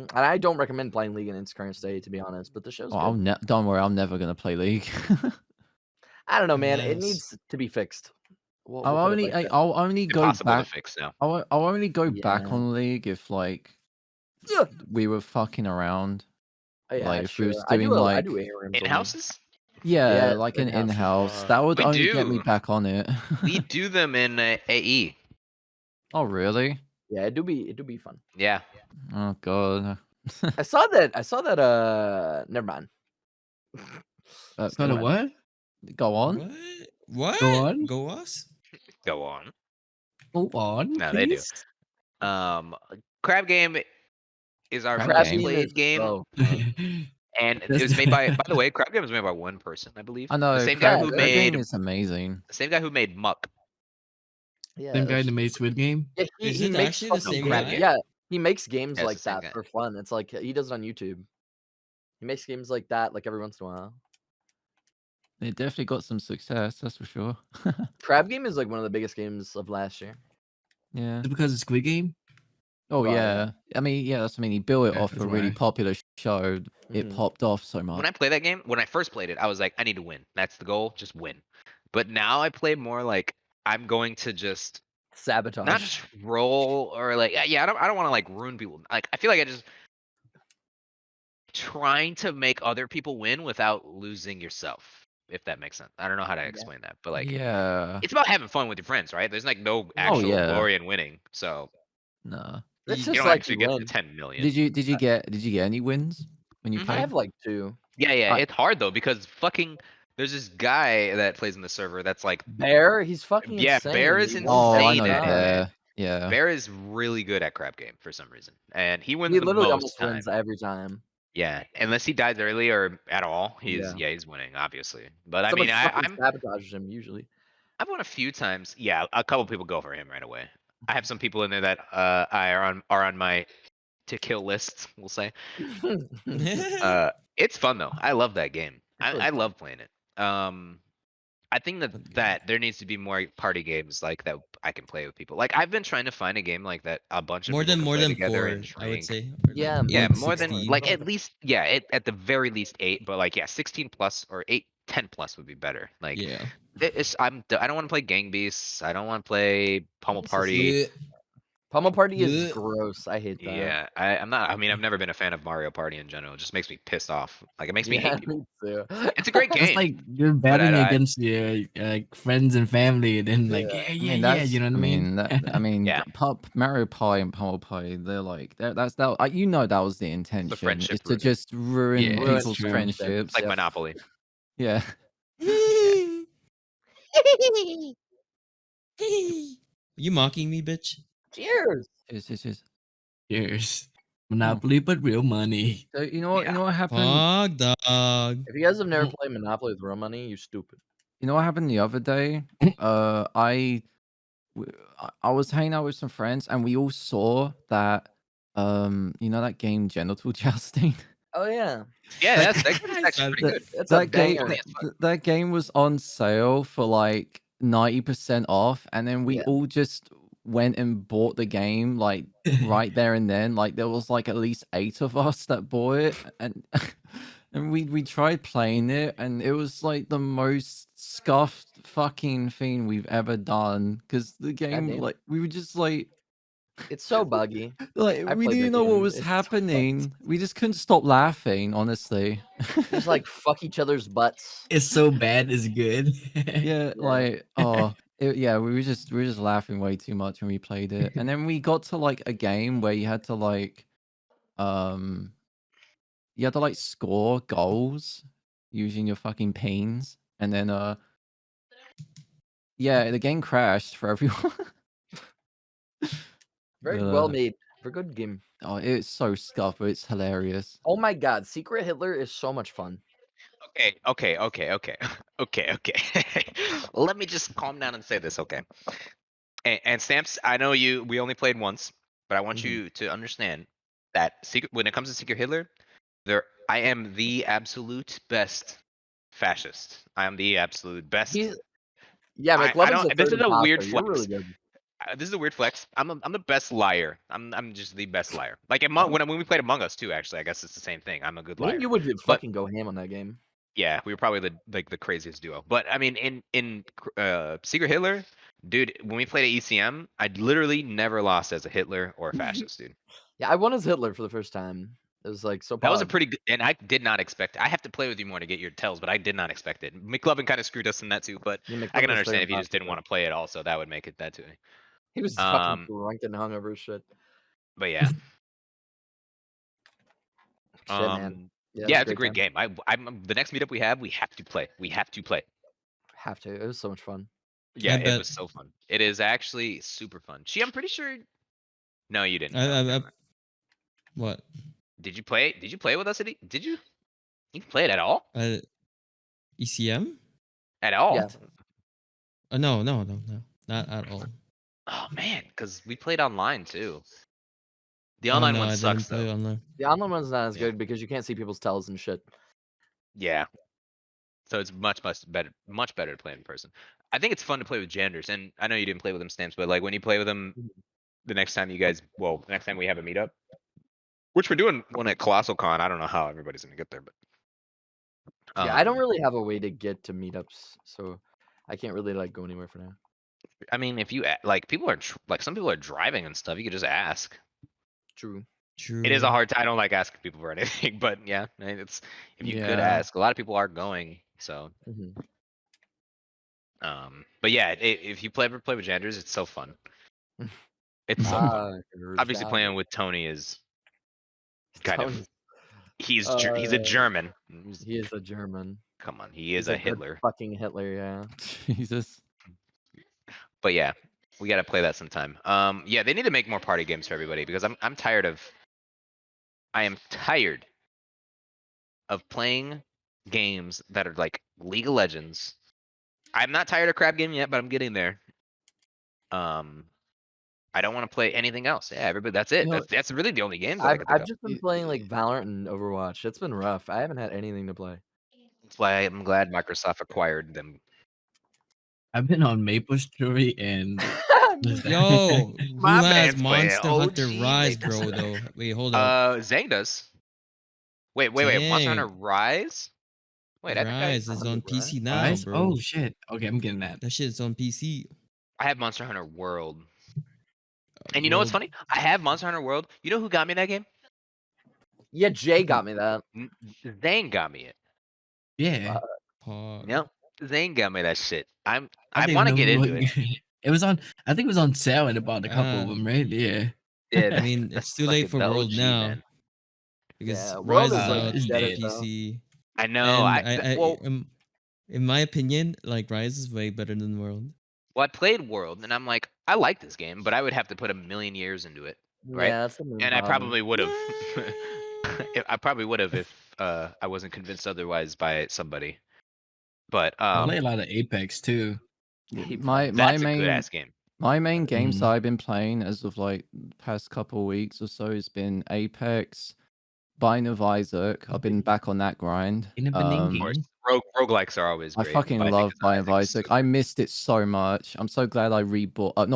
[SPEAKER 4] And I don't recommend playing League in its current state, to be honest. But the show's
[SPEAKER 1] Oh,
[SPEAKER 4] good.
[SPEAKER 1] don't worry, I'm never gonna play League.
[SPEAKER 4] I don't know, man. It
[SPEAKER 2] Yes.
[SPEAKER 4] needs to be fixed. We'll
[SPEAKER 1] I'll
[SPEAKER 4] put it
[SPEAKER 1] only
[SPEAKER 4] like that.
[SPEAKER 1] I'll only go
[SPEAKER 3] Impossible to
[SPEAKER 1] back.
[SPEAKER 3] fix now.
[SPEAKER 1] I'll only go back
[SPEAKER 4] Yeah.
[SPEAKER 1] on League if like
[SPEAKER 4] Yeah.
[SPEAKER 1] we were fucking around.
[SPEAKER 4] Oh, yeah,
[SPEAKER 1] Like if we
[SPEAKER 4] sure.
[SPEAKER 1] was
[SPEAKER 4] I
[SPEAKER 1] doing
[SPEAKER 4] do
[SPEAKER 1] like
[SPEAKER 4] ARAMs
[SPEAKER 3] In
[SPEAKER 4] only.
[SPEAKER 3] houses?
[SPEAKER 1] yeah,
[SPEAKER 4] Yeah,
[SPEAKER 1] like an
[SPEAKER 4] in-house is
[SPEAKER 1] in-house.
[SPEAKER 4] fun.
[SPEAKER 1] That would
[SPEAKER 3] We
[SPEAKER 1] only get me
[SPEAKER 3] do.
[SPEAKER 1] back on it.
[SPEAKER 3] We do them in AE.
[SPEAKER 1] Oh really?
[SPEAKER 4] Yeah, it do be fun.
[SPEAKER 3] Yeah.
[SPEAKER 1] Oh god.
[SPEAKER 4] I saw that. Never mind.
[SPEAKER 5] So the what?
[SPEAKER 1] Go on.
[SPEAKER 2] What? What?
[SPEAKER 5] Go on.
[SPEAKER 2] Go us?
[SPEAKER 3] Go on.
[SPEAKER 5] Go on,
[SPEAKER 3] No, they do.
[SPEAKER 5] please.
[SPEAKER 3] Crab Game is our
[SPEAKER 1] Crab
[SPEAKER 3] first
[SPEAKER 1] Game?
[SPEAKER 3] played game,
[SPEAKER 4] so fun.
[SPEAKER 3] and it
[SPEAKER 5] That's
[SPEAKER 3] was made by the way, Crab Game was made by one person, I believe.
[SPEAKER 1] I know.
[SPEAKER 3] The same guy
[SPEAKER 1] Crab
[SPEAKER 3] who
[SPEAKER 4] that
[SPEAKER 3] made
[SPEAKER 1] Game is amazing.
[SPEAKER 3] the same guy who made Muck.
[SPEAKER 4] Yeah,
[SPEAKER 5] Same guy
[SPEAKER 4] that's-
[SPEAKER 5] that made Squid Game.
[SPEAKER 4] yeah,
[SPEAKER 2] Is
[SPEAKER 4] he
[SPEAKER 2] it
[SPEAKER 4] makes
[SPEAKER 2] actually the
[SPEAKER 4] fucking
[SPEAKER 2] same
[SPEAKER 3] Crab
[SPEAKER 2] guy?
[SPEAKER 3] Game.
[SPEAKER 4] Yeah, he makes games
[SPEAKER 3] Yeah, it's
[SPEAKER 4] like
[SPEAKER 3] the same
[SPEAKER 4] that
[SPEAKER 3] guy.
[SPEAKER 4] for fun. It's like he does it on YouTube. He makes games like that like every once in a while.
[SPEAKER 1] It definitely got some success, that's for sure.
[SPEAKER 4] Crab Game is like one of the biggest games of last year.
[SPEAKER 1] Yeah.
[SPEAKER 5] Is it because it's Squid Game?
[SPEAKER 1] Oh
[SPEAKER 4] Well,
[SPEAKER 1] yeah. I mean, yeah, he built it
[SPEAKER 5] Yeah,
[SPEAKER 1] off
[SPEAKER 5] that's
[SPEAKER 1] a really
[SPEAKER 5] why.
[SPEAKER 1] popular show. It
[SPEAKER 4] Mhm.
[SPEAKER 1] popped off so
[SPEAKER 3] When
[SPEAKER 1] much.
[SPEAKER 3] I played that game, when I first played it, I was like, I need to win. That's the goal, just win. But now I play more like I'm going to just
[SPEAKER 4] Sabotage.
[SPEAKER 3] not just roll or like I don't want to like ruin people. Like I feel like I just trying to make other people win without losing yourself, if that makes sense. I don't know how to explain that, but like
[SPEAKER 1] Yeah.
[SPEAKER 3] it's about having fun with your friends, right? There's like no actual
[SPEAKER 1] yeah.
[SPEAKER 3] glory in winning, so
[SPEAKER 1] No.
[SPEAKER 4] It's
[SPEAKER 2] You
[SPEAKER 3] you
[SPEAKER 4] just
[SPEAKER 3] don't
[SPEAKER 4] like
[SPEAKER 3] actually
[SPEAKER 4] you
[SPEAKER 3] get
[SPEAKER 4] win.
[SPEAKER 3] the 10 million.
[SPEAKER 1] Did you get any wins when you
[SPEAKER 3] Mhm.
[SPEAKER 4] I
[SPEAKER 1] played?
[SPEAKER 4] have like 2.
[SPEAKER 3] Yeah,
[SPEAKER 1] I-
[SPEAKER 3] it's hard though because fucking there's this guy that plays in the server that's like
[SPEAKER 4] Bear, he's fucking
[SPEAKER 3] Yeah,
[SPEAKER 4] insane.
[SPEAKER 3] Bear is
[SPEAKER 4] He wins
[SPEAKER 1] Oh, I
[SPEAKER 4] every
[SPEAKER 3] insane
[SPEAKER 1] know
[SPEAKER 3] at it,
[SPEAKER 4] time.
[SPEAKER 3] man.
[SPEAKER 1] Bear. Yeah.
[SPEAKER 3] Bear is really good at Crab Game for some reason, and he wins
[SPEAKER 4] He
[SPEAKER 3] the
[SPEAKER 4] literally
[SPEAKER 3] most
[SPEAKER 4] almost
[SPEAKER 3] time.
[SPEAKER 4] wins every time.
[SPEAKER 3] Yeah, unless he dies early or at all,
[SPEAKER 4] Yeah.
[SPEAKER 3] he's winning obviously. But I
[SPEAKER 4] Someone
[SPEAKER 3] mean,
[SPEAKER 4] fucking sabotages him usually.
[SPEAKER 3] I've won a few times. Yeah, a couple people go for him right away. I have some people in there that are on my to kill list. We'll say. It's fun though. I love that game.
[SPEAKER 4] It's really
[SPEAKER 3] I
[SPEAKER 4] fun.
[SPEAKER 3] love playing it. I think that there needs to be more party games like that I can play with people. Like I've been trying to find a game like that a bunch of
[SPEAKER 2] more
[SPEAKER 3] people
[SPEAKER 2] than
[SPEAKER 3] can
[SPEAKER 2] more
[SPEAKER 3] play
[SPEAKER 2] than
[SPEAKER 3] together
[SPEAKER 2] 4,
[SPEAKER 3] and
[SPEAKER 2] I would
[SPEAKER 3] drink.
[SPEAKER 2] say.
[SPEAKER 4] Yeah,
[SPEAKER 3] Yeah,
[SPEAKER 2] than
[SPEAKER 3] more than
[SPEAKER 2] 16.
[SPEAKER 3] like at least at the very least 8, but like 16 plus or 8, 10 plus would be better. Like
[SPEAKER 2] Yeah.
[SPEAKER 3] I don't want to play Gang Beasts. I don't want to play Pummel
[SPEAKER 4] This is
[SPEAKER 3] Party.
[SPEAKER 2] Yeah.
[SPEAKER 4] Pummel Party is
[SPEAKER 2] Yeah.
[SPEAKER 4] gross. I hate that.
[SPEAKER 3] Yeah, I'm not. I mean, I've never been a fan of Mario Party in general. It just makes me pissed off. Like it makes me
[SPEAKER 4] Yeah,
[SPEAKER 3] hate people.
[SPEAKER 4] me too.
[SPEAKER 3] It's a great game.
[SPEAKER 5] It's like you're batting
[SPEAKER 3] I-
[SPEAKER 5] against your friends and family, and then like
[SPEAKER 4] Yeah.
[SPEAKER 5] yeah,
[SPEAKER 1] I
[SPEAKER 5] yeah,
[SPEAKER 1] mean,
[SPEAKER 5] yeah.
[SPEAKER 1] that's.
[SPEAKER 5] You know what I mean?
[SPEAKER 3] Yeah.
[SPEAKER 1] Mario Pie and Pummel Pie. They're like that. You know, that was the intention.
[SPEAKER 3] friendship
[SPEAKER 1] Is to
[SPEAKER 3] ruin.
[SPEAKER 1] just ruin
[SPEAKER 5] Yeah,
[SPEAKER 4] Ruin
[SPEAKER 1] people's
[SPEAKER 5] true.
[SPEAKER 1] friendships.
[SPEAKER 3] It's like
[SPEAKER 4] Yep.
[SPEAKER 3] Monopoly.
[SPEAKER 1] Yeah.
[SPEAKER 2] You mocking me, bitch?
[SPEAKER 4] Cheers.
[SPEAKER 1] It's.
[SPEAKER 5] Cheers. Monopoly, but real money.
[SPEAKER 1] So you know what?
[SPEAKER 3] Yeah.
[SPEAKER 1] You know what happened?
[SPEAKER 2] Fuck, dog.
[SPEAKER 4] If you guys have never played Monopoly with real money, you stupid.
[SPEAKER 1] You know what happened the other day? I was hanging out with some friends and we all saw that you know that game Genital Jousting?
[SPEAKER 4] Oh yeah,
[SPEAKER 3] Yeah, that game is actually pretty good.
[SPEAKER 4] that's a
[SPEAKER 1] That game
[SPEAKER 4] banger.
[SPEAKER 1] that game was on sale for like 90% off, and then we
[SPEAKER 4] Yeah.
[SPEAKER 1] all just went and bought the game like right there and then. Like there was like at least 8 of us that bought it, and and we tried playing it, and it was like the most scuffed fucking thing we've ever done. Because the game,
[SPEAKER 4] Goddamn.
[SPEAKER 1] like we were just like
[SPEAKER 4] It's so buggy.
[SPEAKER 1] like
[SPEAKER 4] I
[SPEAKER 1] we
[SPEAKER 4] played
[SPEAKER 1] didn't
[SPEAKER 4] that
[SPEAKER 1] know what
[SPEAKER 4] game.
[SPEAKER 1] was
[SPEAKER 4] It's so fucked.
[SPEAKER 1] happening. We just couldn't stop laughing, honestly.
[SPEAKER 4] Just like fuck each other's butts.
[SPEAKER 5] It's so bad, it's good.
[SPEAKER 1] Yeah,
[SPEAKER 4] Yeah.
[SPEAKER 1] like yeah, we were just laughing way too much when we played it, and then we got to like a game where you had to like um score goals using your fucking pains, and then yeah, the game crashed for everyone.
[SPEAKER 4] Very
[SPEAKER 1] But,
[SPEAKER 4] well made. Very good game.
[SPEAKER 1] oh, it's so scuffed, but it's hilarious.
[SPEAKER 4] Oh my god, Secret Hitler is so much fun.
[SPEAKER 3] Okay. Let me just calm down and say this, okay? And Stamps, I know we only played once, but I want
[SPEAKER 4] Mhm.
[SPEAKER 3] you to understand that when it comes to Secret Hitler, I am the absolute best fascist. I am the absolute best.
[SPEAKER 4] Yeah,
[SPEAKER 3] I
[SPEAKER 4] McLovin's
[SPEAKER 3] don't.
[SPEAKER 4] a
[SPEAKER 3] This
[SPEAKER 4] third
[SPEAKER 3] is a weird
[SPEAKER 4] imposter. You're
[SPEAKER 3] flex.
[SPEAKER 4] really good.
[SPEAKER 3] This is a weird flex. I'm the best liar. I'm just the best liar. Like
[SPEAKER 4] Oh.
[SPEAKER 3] when we played Among Us too, actually, I guess it's the same thing. I'm a good
[SPEAKER 4] Me
[SPEAKER 3] liar.
[SPEAKER 4] and you would
[SPEAKER 3] But
[SPEAKER 4] fucking go ham on that game.
[SPEAKER 3] yeah, we were probably the craziest duo. But I mean, in Secret Hitler, dude, when we played at ECM, I literally never lost as a Hitler or a fascist, dude.
[SPEAKER 4] Yeah, I won as Hitler for the first time. It was like so.
[SPEAKER 3] That was a
[SPEAKER 4] pog.
[SPEAKER 3] pretty good, and I did not expect. I have to play with you more to get your tells, but I did not expect it. McLovin kind of screwed us in that too, but
[SPEAKER 4] Yeah,
[SPEAKER 3] I can
[SPEAKER 4] McLovin was third
[SPEAKER 3] understand if you just
[SPEAKER 4] imposter,
[SPEAKER 3] didn't
[SPEAKER 4] though.
[SPEAKER 3] want to play it. Also, that would make it that too.
[SPEAKER 4] He was fucking
[SPEAKER 3] Um,
[SPEAKER 4] drunk and hungover as shit.
[SPEAKER 3] but yeah,
[SPEAKER 4] Shit, man. Yeah, it was
[SPEAKER 3] yeah,
[SPEAKER 4] a
[SPEAKER 3] it's a
[SPEAKER 4] great
[SPEAKER 3] great
[SPEAKER 4] time.
[SPEAKER 3] game. I'm the next meetup we have to play. We have to play.
[SPEAKER 4] Have to. It was so much fun.
[SPEAKER 3] Yeah, it
[SPEAKER 2] bet.
[SPEAKER 3] was so fun. It is actually super fun. I'm pretty sure. No, you didn't.
[SPEAKER 2] I-
[SPEAKER 3] No,
[SPEAKER 2] I-
[SPEAKER 3] never
[SPEAKER 2] I-
[SPEAKER 3] mind.
[SPEAKER 2] What?
[SPEAKER 3] Did you play? Did you play with us? Did you? You play it at all?
[SPEAKER 2] ECM?
[SPEAKER 3] At all?
[SPEAKER 4] Yeah.
[SPEAKER 2] No, not at all.
[SPEAKER 3] Oh man, because we played online too. The
[SPEAKER 2] Oh,
[SPEAKER 3] online
[SPEAKER 2] no,
[SPEAKER 3] one
[SPEAKER 2] I
[SPEAKER 3] sucks
[SPEAKER 2] didn't play
[SPEAKER 3] though.
[SPEAKER 2] online.
[SPEAKER 4] The online one's not as
[SPEAKER 3] Yeah.
[SPEAKER 4] good because you can't see people's tells and shit.
[SPEAKER 3] Yeah. So it's much better to play in person. I think it's fun to play with genders, and I know you didn't play with them, Stamps, but like when you play with them, the next time we have a meetup, which we're doing one at Colossal Con. I don't know how everybody's gonna get there, but
[SPEAKER 4] Yeah, I don't
[SPEAKER 3] um,
[SPEAKER 4] really have a way to get to meetups, so I can't really like go anywhere for now.
[SPEAKER 3] I mean, if you like, people are like some people are driving and stuff. You could just ask.
[SPEAKER 4] True.
[SPEAKER 2] True.
[SPEAKER 3] It is a hard time. I don't like asking people for anything, but yeah, I mean, it's if you could
[SPEAKER 1] Yeah.
[SPEAKER 3] ask. A lot of people are going, so
[SPEAKER 4] Mhm.
[SPEAKER 3] but yeah, if you ever play with genders, it's so fun. It's so fun. Obviously, playing with Tony is kind of
[SPEAKER 4] Tony's-
[SPEAKER 3] he's a German.
[SPEAKER 4] He is a German.
[SPEAKER 3] Come on, he is
[SPEAKER 4] He's
[SPEAKER 3] a
[SPEAKER 4] good
[SPEAKER 3] Hitler.
[SPEAKER 4] Fucking Hitler, yeah.
[SPEAKER 1] Jesus.
[SPEAKER 3] But yeah, we gotta play that sometime. Yeah, they need to make more party games for everybody because I'm tired of. I am tired of playing games that are like League of Legends. I'm not tired of crab game yet, but I'm getting there. I don't want to play anything else. Yeah, everybody. That's it.
[SPEAKER 1] You know,
[SPEAKER 3] That's really the only games that I
[SPEAKER 4] I've
[SPEAKER 3] can think
[SPEAKER 4] I've
[SPEAKER 3] of.
[SPEAKER 4] just been playing like Valorant and Overwatch. It's been rough. I haven't had anything to play.
[SPEAKER 3] That's why I'm glad Microsoft acquired them.
[SPEAKER 5] I've been on Maplestory and
[SPEAKER 2] Yo, who
[SPEAKER 3] My
[SPEAKER 2] has
[SPEAKER 3] man's playing
[SPEAKER 2] Monster Hunter
[SPEAKER 3] OG
[SPEAKER 2] Rise,
[SPEAKER 3] Maple
[SPEAKER 2] bro? Though, wait, hold up.
[SPEAKER 3] Zang does. Wait. Monster Hunter
[SPEAKER 2] Dang.
[SPEAKER 3] Rise. Wait, I think
[SPEAKER 2] Rise is on
[SPEAKER 4] Right?
[SPEAKER 2] PC now,
[SPEAKER 5] Rise?
[SPEAKER 2] bro.
[SPEAKER 5] Oh shit. Okay, I'm getting that.
[SPEAKER 2] That shit's on PC.
[SPEAKER 3] I have Monster Hunter World. And you know what's funny? I have Monster Hunter World. You know who got me that game?
[SPEAKER 4] Yeah, Jay got me that.
[SPEAKER 3] Zane got me it.
[SPEAKER 5] Yeah.
[SPEAKER 3] Yep. Zane got me that shit. I
[SPEAKER 5] didn't
[SPEAKER 3] want to
[SPEAKER 5] know
[SPEAKER 3] get
[SPEAKER 5] what-
[SPEAKER 3] into it.
[SPEAKER 5] It was on. I think it was on sale and about a couple of them, right? Yeah.
[SPEAKER 3] Yeah,
[SPEAKER 2] I mean,
[SPEAKER 3] that's
[SPEAKER 2] it's too late
[SPEAKER 3] fucking
[SPEAKER 2] for
[SPEAKER 3] the
[SPEAKER 2] World
[SPEAKER 3] OG,
[SPEAKER 2] now
[SPEAKER 3] man.
[SPEAKER 2] because
[SPEAKER 4] Yeah, World
[SPEAKER 2] Rise
[SPEAKER 5] is,
[SPEAKER 2] is
[SPEAKER 5] like,
[SPEAKER 2] out
[SPEAKER 5] it's
[SPEAKER 2] for
[SPEAKER 5] dead,
[SPEAKER 2] PC.
[SPEAKER 3] I know.
[SPEAKER 2] And
[SPEAKER 3] Well,
[SPEAKER 2] in my opinion, like Rise is way better than World.
[SPEAKER 3] I played World, and I'm like, I like this game, but I would have to put a million years into it, right?
[SPEAKER 4] Yeah, that's the main
[SPEAKER 3] And I
[SPEAKER 4] problem.
[SPEAKER 3] probably would have. I probably would have if I wasn't convinced otherwise by somebody. But
[SPEAKER 5] I play a lot of Apex too.
[SPEAKER 1] My
[SPEAKER 3] that's a
[SPEAKER 1] main
[SPEAKER 3] good ass game.
[SPEAKER 1] my main games
[SPEAKER 5] Mhm.
[SPEAKER 1] that I've been playing as of like the past couple of weeks or so has been Apex, Binding of Isaac. I've been back on that grind.
[SPEAKER 5] In a
[SPEAKER 3] Of
[SPEAKER 5] Beninging.
[SPEAKER 3] course, Roguelikes are always
[SPEAKER 1] I
[SPEAKER 3] great.
[SPEAKER 1] fucking
[SPEAKER 3] Binding
[SPEAKER 1] love
[SPEAKER 3] of
[SPEAKER 1] Binding of
[SPEAKER 3] Isaac is so
[SPEAKER 1] Isaac. I
[SPEAKER 3] good.
[SPEAKER 1] missed it so much. I'm so glad I not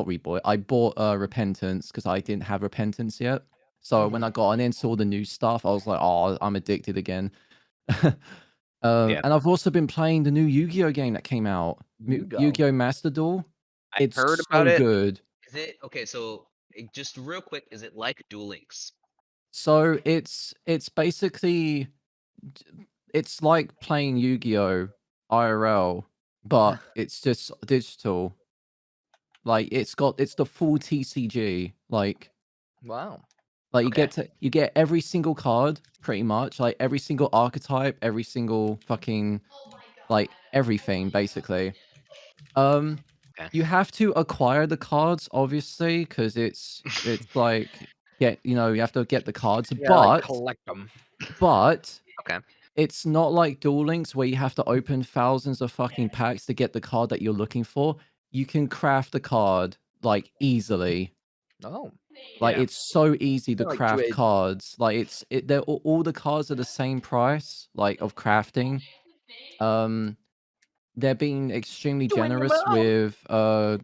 [SPEAKER 1] rebought. I bought Repentance because I didn't have Repentance yet. So when I got on in, saw the new stuff, I was like, oh, I'm addicted again.
[SPEAKER 3] Yeah.
[SPEAKER 1] And I've also been playing the new Yu-Gi-Oh game that came out,
[SPEAKER 4] Yu-Gi-Oh.
[SPEAKER 1] Yu-Gi-Oh Master Duel.
[SPEAKER 3] I
[SPEAKER 1] It's
[SPEAKER 3] heard about
[SPEAKER 1] so
[SPEAKER 3] it.
[SPEAKER 1] good.
[SPEAKER 3] Is it okay? So just real quick, is it like Duel Links?
[SPEAKER 1] So it's basically it's like playing Yu-Gi-Oh IRL, but it's just digital. Like it's the full TCG.
[SPEAKER 4] Wow.
[SPEAKER 1] Like
[SPEAKER 3] Okay.
[SPEAKER 1] you get every single card pretty much, like every single archetype, every single fucking like everything basically.
[SPEAKER 3] Okay.
[SPEAKER 1] You have to acquire the cards obviously because it's like you have to get the cards,
[SPEAKER 4] Yeah, like collect them.
[SPEAKER 1] but
[SPEAKER 3] Okay.
[SPEAKER 1] it's not like Duel Links where you have to open thousands of fucking packs to get the card that you're looking for. You can craft the card like easily.
[SPEAKER 4] Oh.
[SPEAKER 1] Like
[SPEAKER 3] Yeah.
[SPEAKER 1] it's so easy to
[SPEAKER 4] Kinda like
[SPEAKER 1] craft
[SPEAKER 4] Druid.
[SPEAKER 1] cards. Like they're all the cards are the same price, like of crafting. They're being extremely
[SPEAKER 4] Doing them
[SPEAKER 1] generous
[SPEAKER 4] out.
[SPEAKER 1] with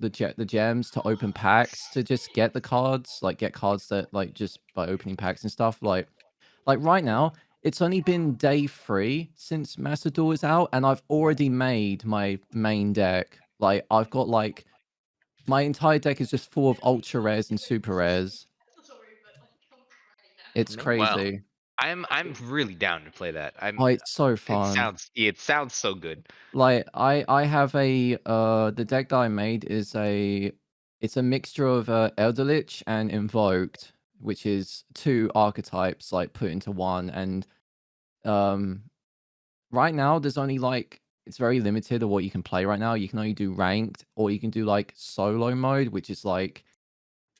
[SPEAKER 1] the gems to open packs to just get the cards, like get cards that like just by opening packs and stuff. Like right now, it's only been day 3 since Macedor is out, and I've already made my main deck. Like I've got like my entire deck is just full of ultra rares and super rares. It's
[SPEAKER 4] Man.
[SPEAKER 3] Well,
[SPEAKER 1] crazy.
[SPEAKER 3] I'm really down to play that.
[SPEAKER 1] Oh, it's so
[SPEAKER 3] It
[SPEAKER 1] fun.
[SPEAKER 3] sounds so good.
[SPEAKER 1] Like I have the deck that I made is it's a mixture of Elderlich and Invoked, which is 2 archetypes like put into one. And um right now there's only like it's very limited of what you can play right now. You can only do ranked or you can do like solo mode, which is like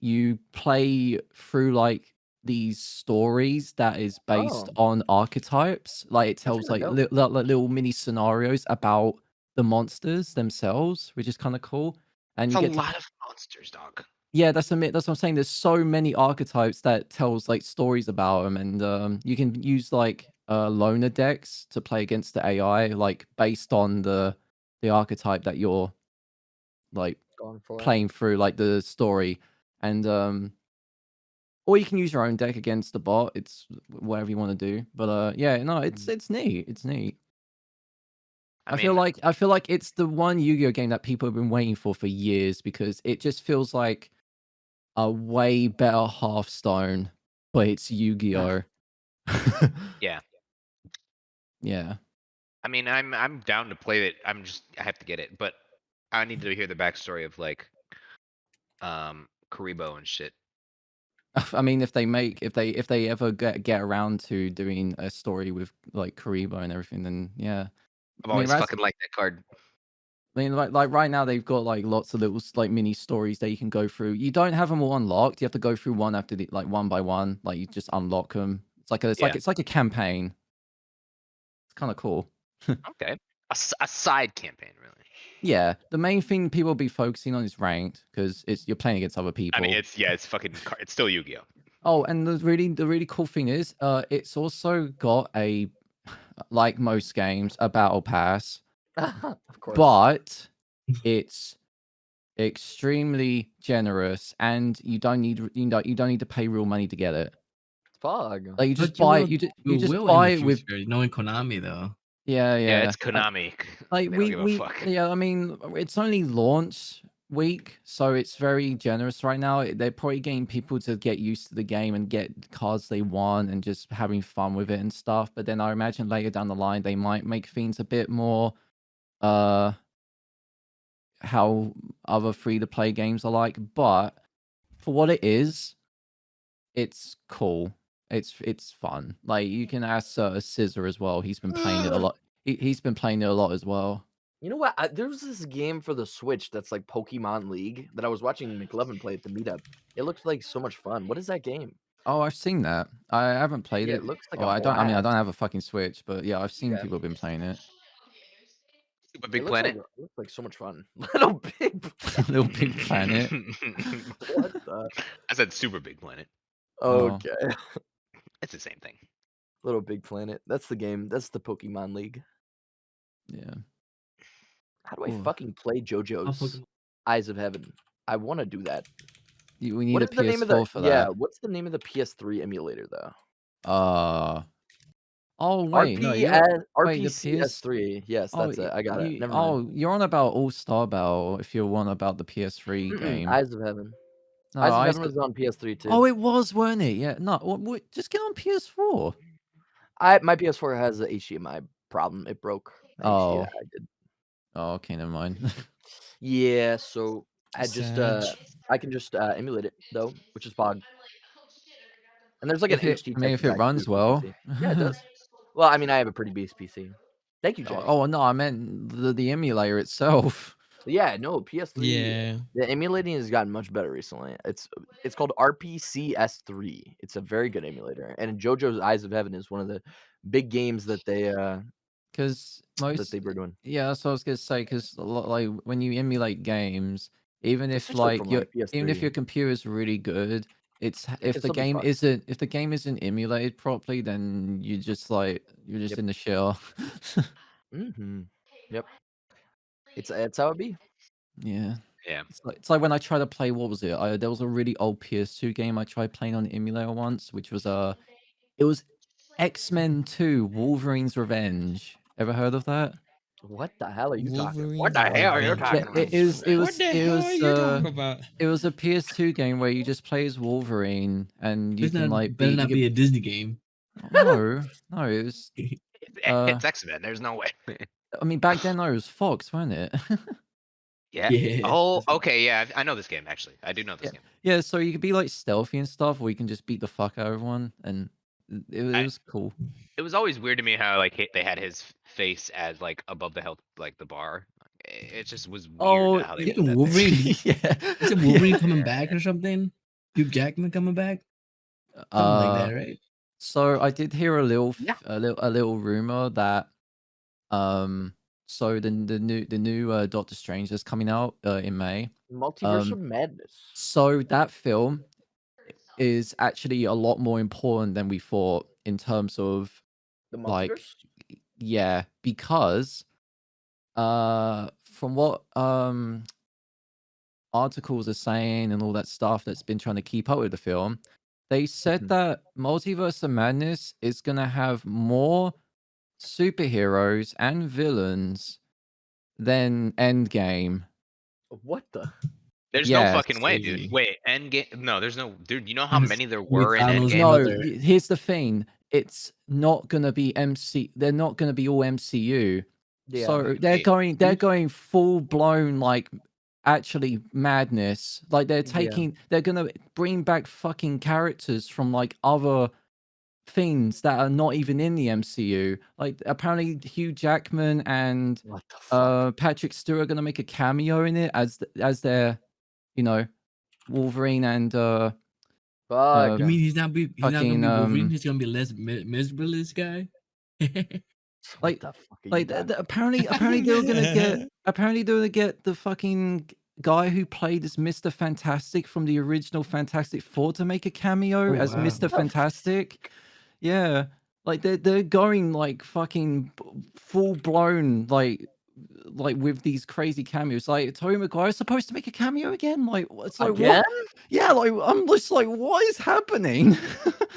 [SPEAKER 1] you play through like these stories that is based
[SPEAKER 4] Oh.
[SPEAKER 1] on archetypes. Like it
[SPEAKER 4] That's
[SPEAKER 1] tells
[SPEAKER 4] kinda
[SPEAKER 1] like
[SPEAKER 4] dope.
[SPEAKER 1] little mini scenarios about the monsters themselves, which is kind of cool. And
[SPEAKER 3] It's
[SPEAKER 1] you
[SPEAKER 3] a
[SPEAKER 1] get to
[SPEAKER 3] lot of monsters, dog.
[SPEAKER 1] yeah, that's what I'm saying. There's so many archetypes that tells like stories about them, and you can use like loner decks to play against the AI, like based on the archetype that you're like
[SPEAKER 4] Going for it.
[SPEAKER 1] playing through, like the story, and or you can use your own deck against the bot. It's whatever you want to do. But yeah, no, it's neat. It's neat.
[SPEAKER 3] I mean,
[SPEAKER 1] I feel like it's the one Yu-Gi-Oh game that people have been waiting for years because it just feels like a way better Hearthstone, but it's Yu-Gi-Oh.
[SPEAKER 3] yeah.
[SPEAKER 1] Yeah.
[SPEAKER 3] I mean, I'm down to play it. I have to get it, but I need to hear the backstory of like Karibo and shit.
[SPEAKER 1] I mean, if they ever get around to doing a story with like Karibo and everything, then yeah.
[SPEAKER 3] I've
[SPEAKER 1] I mean,
[SPEAKER 3] always fucking liked that card.
[SPEAKER 1] I mean, like right now they've got like lots of little like mini stories that you can go through. You don't have them all unlocked. You have to go through one after the like one by one. Like you just unlock them.
[SPEAKER 3] Yeah.
[SPEAKER 1] It's like a campaign. It's kind of cool.
[SPEAKER 3] Okay. A side campaign, really.
[SPEAKER 1] Yeah, the main thing people will be focusing on is ranked because you're playing against other
[SPEAKER 3] I
[SPEAKER 1] people.
[SPEAKER 3] mean, it's fucking it's still Yu-Gi-Oh.
[SPEAKER 1] Oh, and the really cool thing is, it's also got a like most games a battle pass,
[SPEAKER 4] Of course.
[SPEAKER 1] but it's extremely generous, and you don't need you don't need to pay real money to get it.
[SPEAKER 4] Fog.
[SPEAKER 1] Like you just
[SPEAKER 5] But you
[SPEAKER 1] buy
[SPEAKER 5] will,
[SPEAKER 1] you just
[SPEAKER 5] will in
[SPEAKER 1] buy
[SPEAKER 5] the
[SPEAKER 1] it with
[SPEAKER 5] future, knowing Konami though.
[SPEAKER 1] yeah
[SPEAKER 3] Yeah, it's
[SPEAKER 1] Like,
[SPEAKER 3] Konami.
[SPEAKER 1] like
[SPEAKER 3] They don't give a fuck.
[SPEAKER 1] yeah, I mean it's only launch week, so it's very generous right now. They're probably getting people to get used to the game and get cards they want and just having fun with it and stuff. But then I imagine later down the line they might make things a bit more uh how other free to play games are like. But for what it is, it's cool. It's fun. Like you can ask Scissor as well. He's been playing it a lot. He's been playing it a lot as well.
[SPEAKER 4] You know what? There was this game for the Switch that's like Pokemon League that I was watching McLovin play at the meetup. It looked like so much fun. What is that game?
[SPEAKER 1] Oh, I've seen that. I haven't played
[SPEAKER 4] Yeah,
[SPEAKER 1] it.
[SPEAKER 4] it looks like
[SPEAKER 1] Oh,
[SPEAKER 4] a
[SPEAKER 1] I don't. I mean, I
[SPEAKER 4] blast.
[SPEAKER 1] don't have a fucking Switch, but yeah, I've seen
[SPEAKER 4] Yeah.
[SPEAKER 1] people have been playing it.
[SPEAKER 3] Super
[SPEAKER 4] It
[SPEAKER 3] Big
[SPEAKER 4] looks
[SPEAKER 3] Planet.
[SPEAKER 4] like so much fun. Little Big Planet.
[SPEAKER 1] Little Big Planet.
[SPEAKER 4] What the?
[SPEAKER 3] I said Super Big Planet.
[SPEAKER 1] Oh.
[SPEAKER 4] Okay.
[SPEAKER 3] It's the same thing.
[SPEAKER 4] Little Big Planet. That's the game. That's the Pokemon League.
[SPEAKER 1] Yeah.
[SPEAKER 4] How do I
[SPEAKER 1] Ooh.
[SPEAKER 4] fucking play JoJo's
[SPEAKER 5] Pokemon.
[SPEAKER 4] Eyes of Heaven? I want to do that.
[SPEAKER 1] We need
[SPEAKER 4] What
[SPEAKER 1] a
[SPEAKER 4] is the name of the
[SPEAKER 1] PS4 for that.
[SPEAKER 4] What's the name of the PS3 emulator though?
[SPEAKER 1] Oh wait, no, you're wait the PS.
[SPEAKER 4] RPCS3. Yes,
[SPEAKER 1] Oh,
[SPEAKER 4] that's it. I got it. Never mind.
[SPEAKER 1] you're on about All Star Battle. If you're one about the PS3 game.
[SPEAKER 4] Eyes of Heaven.
[SPEAKER 1] No,
[SPEAKER 4] Eyes of Heaven was on PS3 too.
[SPEAKER 1] Oh, it was, weren't it? Yeah. No, just get on PS4.
[SPEAKER 4] My PS4 has a HDMI problem. It broke. My HDMI
[SPEAKER 1] Oh.
[SPEAKER 4] did.
[SPEAKER 1] Oh, okay, never mind.
[SPEAKER 4] Yeah, so I just
[SPEAKER 2] Sad.
[SPEAKER 4] I can just emulate it though, which is Pog. And there's like an HD
[SPEAKER 1] I mean,
[SPEAKER 4] text
[SPEAKER 1] if it
[SPEAKER 4] back
[SPEAKER 1] runs
[SPEAKER 4] too for
[SPEAKER 1] well.
[SPEAKER 4] PC. Yeah, it does. Well, I mean, I have a pretty beast PC. Thank you, Jay.
[SPEAKER 1] Oh no, I meant the emulator itself.
[SPEAKER 4] Yeah, no, PS3.
[SPEAKER 2] Yeah.
[SPEAKER 4] The emulating has gotten much better recently. It's called RPCS3. It's a very good emulator, and JoJo's Eyes of Heaven is one of the big games that they
[SPEAKER 1] Because
[SPEAKER 4] that they were doing.
[SPEAKER 1] Yeah, that's what I was gonna say. Because like when you emulate games, even if
[SPEAKER 4] Essentially from, like,
[SPEAKER 1] even if
[SPEAKER 4] PS3.
[SPEAKER 1] your computer is really good, if
[SPEAKER 4] can
[SPEAKER 1] the
[SPEAKER 4] still be
[SPEAKER 1] game
[SPEAKER 4] fucked.
[SPEAKER 1] isn't emulated properly, then you're just
[SPEAKER 4] Yep.
[SPEAKER 1] in the shell.
[SPEAKER 4] Yep. It's how it be.
[SPEAKER 1] Yeah.
[SPEAKER 3] Yeah.
[SPEAKER 1] It's like when I tried to play, what was it? There was a really old PS2 game I tried playing on the emulator once, which was it was X-Men 2: Wolverine's Revenge. Ever heard of that?
[SPEAKER 4] What the hell are you talking?
[SPEAKER 3] What the hell are you
[SPEAKER 2] Revenge.
[SPEAKER 3] talking about?
[SPEAKER 2] What the hell are you talking about?
[SPEAKER 1] It was a PS2 game where you just play as Wolverine and you can like
[SPEAKER 5] better not be a Disney game.
[SPEAKER 1] no, it was.
[SPEAKER 3] It's X-Men. There's no way.
[SPEAKER 1] I mean, back then, no, it was Fox, wasn't it?
[SPEAKER 3] Yeah.
[SPEAKER 5] Yeah.
[SPEAKER 3] Oh, okay. Yeah, I know this game actually. I do know this game.
[SPEAKER 1] Yeah, so you could be like stealthy and stuff, or you can just beat the fuck out of everyone, and it was cool.
[SPEAKER 3] It was always weird to me how like they had his face as like above the health, like the bar. It just was weird how they did that.
[SPEAKER 5] Wolverine.
[SPEAKER 1] Yeah,
[SPEAKER 5] Is it Wolverine coming back or something? Hugh Jackman coming back? Something like that, right?
[SPEAKER 1] So I did hear a little
[SPEAKER 3] Yeah.
[SPEAKER 1] a little rumor that so the new Doctor Strange is coming out in May.
[SPEAKER 4] Multiverse of Madness.
[SPEAKER 1] So that film is actually a lot more important than we thought in terms of
[SPEAKER 4] The
[SPEAKER 1] like
[SPEAKER 4] multiverse?
[SPEAKER 1] yeah, because from what articles are saying and all that stuff that's been trying to keep up with the film, they said that Multiverse of Madness is gonna have more superheroes and villains than Endgame.
[SPEAKER 4] What the?
[SPEAKER 3] There's no fucking way, dude. Wait, Endgame? No, there's no, dude. You know how many there were in
[SPEAKER 5] Thanos'
[SPEAKER 3] Endgame?
[SPEAKER 1] No,
[SPEAKER 5] mother.
[SPEAKER 1] here's the thing. It's not gonna be They're not gonna be all MCU.
[SPEAKER 4] Yeah.
[SPEAKER 1] So they're going full blown like actually madness. Like they're gonna bring back fucking characters from like other things that are not even in the MCU. Like apparently Hugh Jackman and
[SPEAKER 4] What the fuck?
[SPEAKER 1] Patrick Stewart are gonna make a cameo in it as their, you know, Wolverine and
[SPEAKER 4] Fuck.
[SPEAKER 5] You mean he's not gonna be Wolverine?
[SPEAKER 1] fucking,
[SPEAKER 5] He's gonna be less miserable, this guy.
[SPEAKER 1] like
[SPEAKER 4] the fuck are you talking?
[SPEAKER 1] apparently they were gonna get the fucking guy who played as Mr. Fantastic from the original Fantastic Four to make a cameo
[SPEAKER 5] Oh,
[SPEAKER 1] as
[SPEAKER 5] wow.
[SPEAKER 1] Mr. Fantastic. Yeah, like they're going like fucking full blown like with these crazy cameos. Like Tobey Maguire is supposed to make a cameo again. Like it's like
[SPEAKER 4] Again?
[SPEAKER 1] what? Yeah, like I'm just like, what is happening?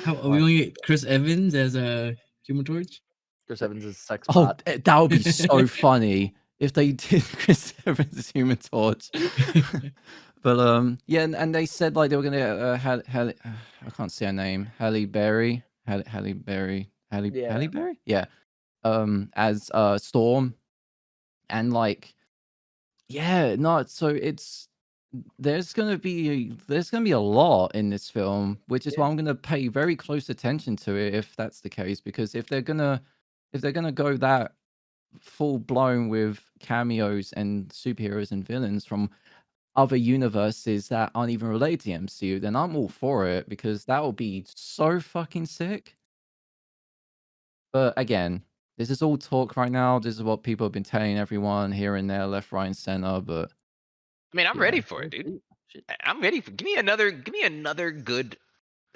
[SPEAKER 5] How are we gonna get Chris Evans as a Human Torch?
[SPEAKER 4] Chris Evans is sex
[SPEAKER 1] Oh,
[SPEAKER 4] bot.
[SPEAKER 1] that would be so funny if they did Chris Evans as Human Torch. But yeah, and they said like they were gonna Halle, I can't say her name, Halle Berry, Halle Berry, yeah, as Storm, and like, yeah, no, so there's gonna be a lot in this film, which is why I'm gonna pay very close attention to it if that's the case, because if they're gonna go that full blown with cameos and superheroes and villains from other universes that aren't even related to the MCU, then I'm all for it because that will be so fucking sick. But again, this is all talk right now. This is what people have been telling everyone here and there, left, right, and center. But
[SPEAKER 3] I mean, I'm
[SPEAKER 1] yeah.
[SPEAKER 3] ready for it, dude. I'm ready for. Give me another good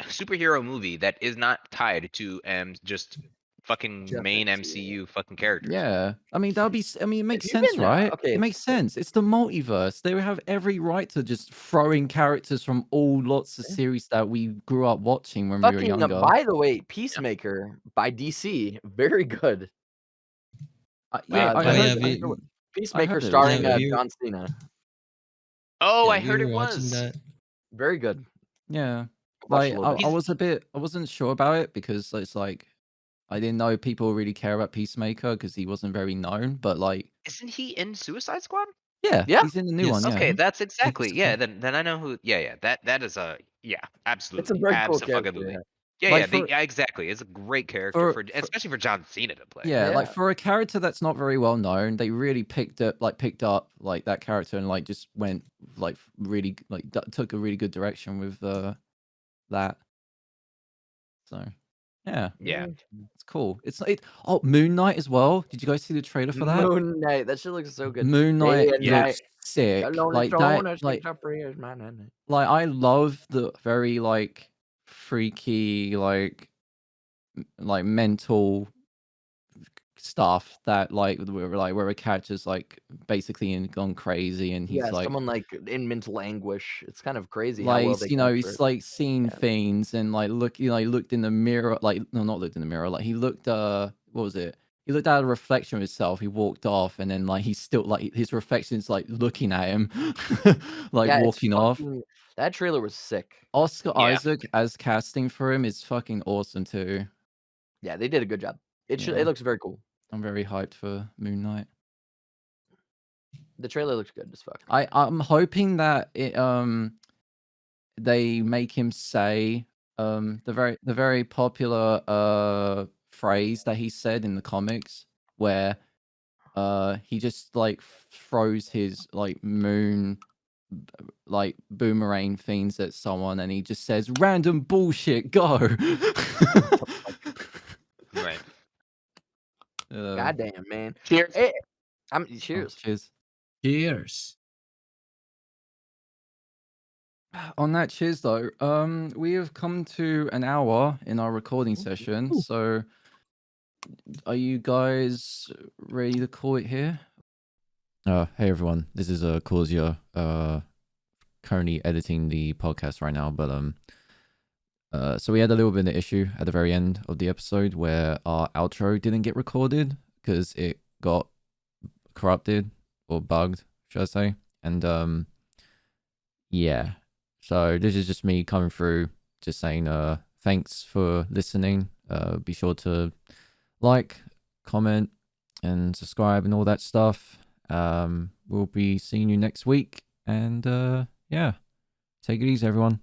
[SPEAKER 3] superhero movie that is not tied to just fucking main MCU fucking characters.
[SPEAKER 1] Yeah, I mean that'll be. I mean, it makes
[SPEAKER 4] you
[SPEAKER 1] sense,
[SPEAKER 4] been,
[SPEAKER 1] right?
[SPEAKER 4] okay,
[SPEAKER 1] It makes sense. It's the multiverse. They would have every right to just throw in characters from all lots of
[SPEAKER 4] Yeah.
[SPEAKER 1] series that we grew up watching when we were
[SPEAKER 4] fucking,
[SPEAKER 1] younger.
[SPEAKER 4] by the way, Peacemaker by DC, very good.
[SPEAKER 1] Yeah,
[SPEAKER 2] Oh, yeah, we-
[SPEAKER 4] Peacemaker
[SPEAKER 1] heard it was
[SPEAKER 4] starring
[SPEAKER 2] good.
[SPEAKER 4] John Cena.
[SPEAKER 3] Oh,
[SPEAKER 2] yeah,
[SPEAKER 3] I
[SPEAKER 2] we
[SPEAKER 3] heard
[SPEAKER 2] were
[SPEAKER 3] it
[SPEAKER 2] watching
[SPEAKER 3] was.
[SPEAKER 2] that.
[SPEAKER 4] Very good.
[SPEAKER 1] Yeah,
[SPEAKER 4] Watched a
[SPEAKER 1] like
[SPEAKER 4] little bit.
[SPEAKER 1] I wasn't sure about it because it's like I didn't know people really care about Peacemaker because he wasn't very known. But like,
[SPEAKER 3] Isn't he in Suicide Squad?
[SPEAKER 1] yeah,
[SPEAKER 4] Yeah.
[SPEAKER 1] he's in the new
[SPEAKER 2] Yes.
[SPEAKER 1] one. Yeah,
[SPEAKER 3] Okay, that's exactly.
[SPEAKER 2] It's-
[SPEAKER 3] Yeah, then I know who. Yeah. That is a absolutely.
[SPEAKER 4] It's a very cool character.
[SPEAKER 3] Absolutely.
[SPEAKER 4] Yeah.
[SPEAKER 3] Yeah,
[SPEAKER 1] Like
[SPEAKER 3] yeah, exactly. It's a great character
[SPEAKER 1] for-
[SPEAKER 3] especially for John Cena to play.
[SPEAKER 1] yeah, like
[SPEAKER 4] Yeah.
[SPEAKER 1] for a character that's not very well known, they really picked up like that character and like just went like really like took a really good direction with that. So yeah,
[SPEAKER 3] Yeah.
[SPEAKER 1] it's cool. It's like Moon Knight as well. Did you guys see the trailer for that?
[SPEAKER 4] Moon Knight. That shit looks so good.
[SPEAKER 1] Moon Knight
[SPEAKER 4] Day and
[SPEAKER 3] Yeah.
[SPEAKER 1] looks sick.
[SPEAKER 4] Alone
[SPEAKER 1] Like
[SPEAKER 4] alone,
[SPEAKER 1] that,
[SPEAKER 4] I
[SPEAKER 1] like
[SPEAKER 4] speak up for you, man.
[SPEAKER 1] I love the very like freaky like mental stuff that like where a character's like basically gone crazy and he's
[SPEAKER 4] Yeah,
[SPEAKER 1] like
[SPEAKER 4] someone like in mental anguish. It's kind of crazy how well
[SPEAKER 1] like
[SPEAKER 4] they
[SPEAKER 1] you know
[SPEAKER 4] capture
[SPEAKER 1] he's
[SPEAKER 4] it.
[SPEAKER 1] like seeing
[SPEAKER 4] Yeah.
[SPEAKER 1] things and like he looked in the mirror like no not looked in the mirror like he looked what was it he looked at a reflection of himself, he walked off and then like he's still like his reflection's like looking at him like
[SPEAKER 4] Yeah, it's
[SPEAKER 1] walking off.
[SPEAKER 4] that trailer was sick.
[SPEAKER 1] Oscar
[SPEAKER 3] Yeah.
[SPEAKER 1] Isaac as casting for him is fucking awesome too.
[SPEAKER 4] Yeah, they did a good job.
[SPEAKER 1] Yeah.
[SPEAKER 4] It looks very cool.
[SPEAKER 1] I'm very hyped for Moon Knight.
[SPEAKER 4] The trailer looks good as fuck.
[SPEAKER 1] I'm hoping that it they make him say the very popular phrase that he said in the comics where he just like throws his like moon like boomerang things at someone and he just says random bullshit go.
[SPEAKER 3] Right.
[SPEAKER 4] Goddamn, man.
[SPEAKER 3] Cheers.
[SPEAKER 4] Hey,
[SPEAKER 1] Oh,
[SPEAKER 4] cheers.
[SPEAKER 1] cheers.
[SPEAKER 5] Cheers.
[SPEAKER 1] On that cheers though, we have come to an hour in our recording session.
[SPEAKER 5] Ooh.
[SPEAKER 1] So are you guys ready to call it here? Hey everyone, this is Causya, currently editing the podcast right now, but so we had a little bit of issue at the very end of the episode where our outro didn't get recorded because it got corrupted or bugged, should I say? And yeah. So this is just me coming through, just saying thanks for listening. Be sure to like, comment, and subscribe and all that stuff. We'll be seeing you next week. And yeah, take it easy, everyone.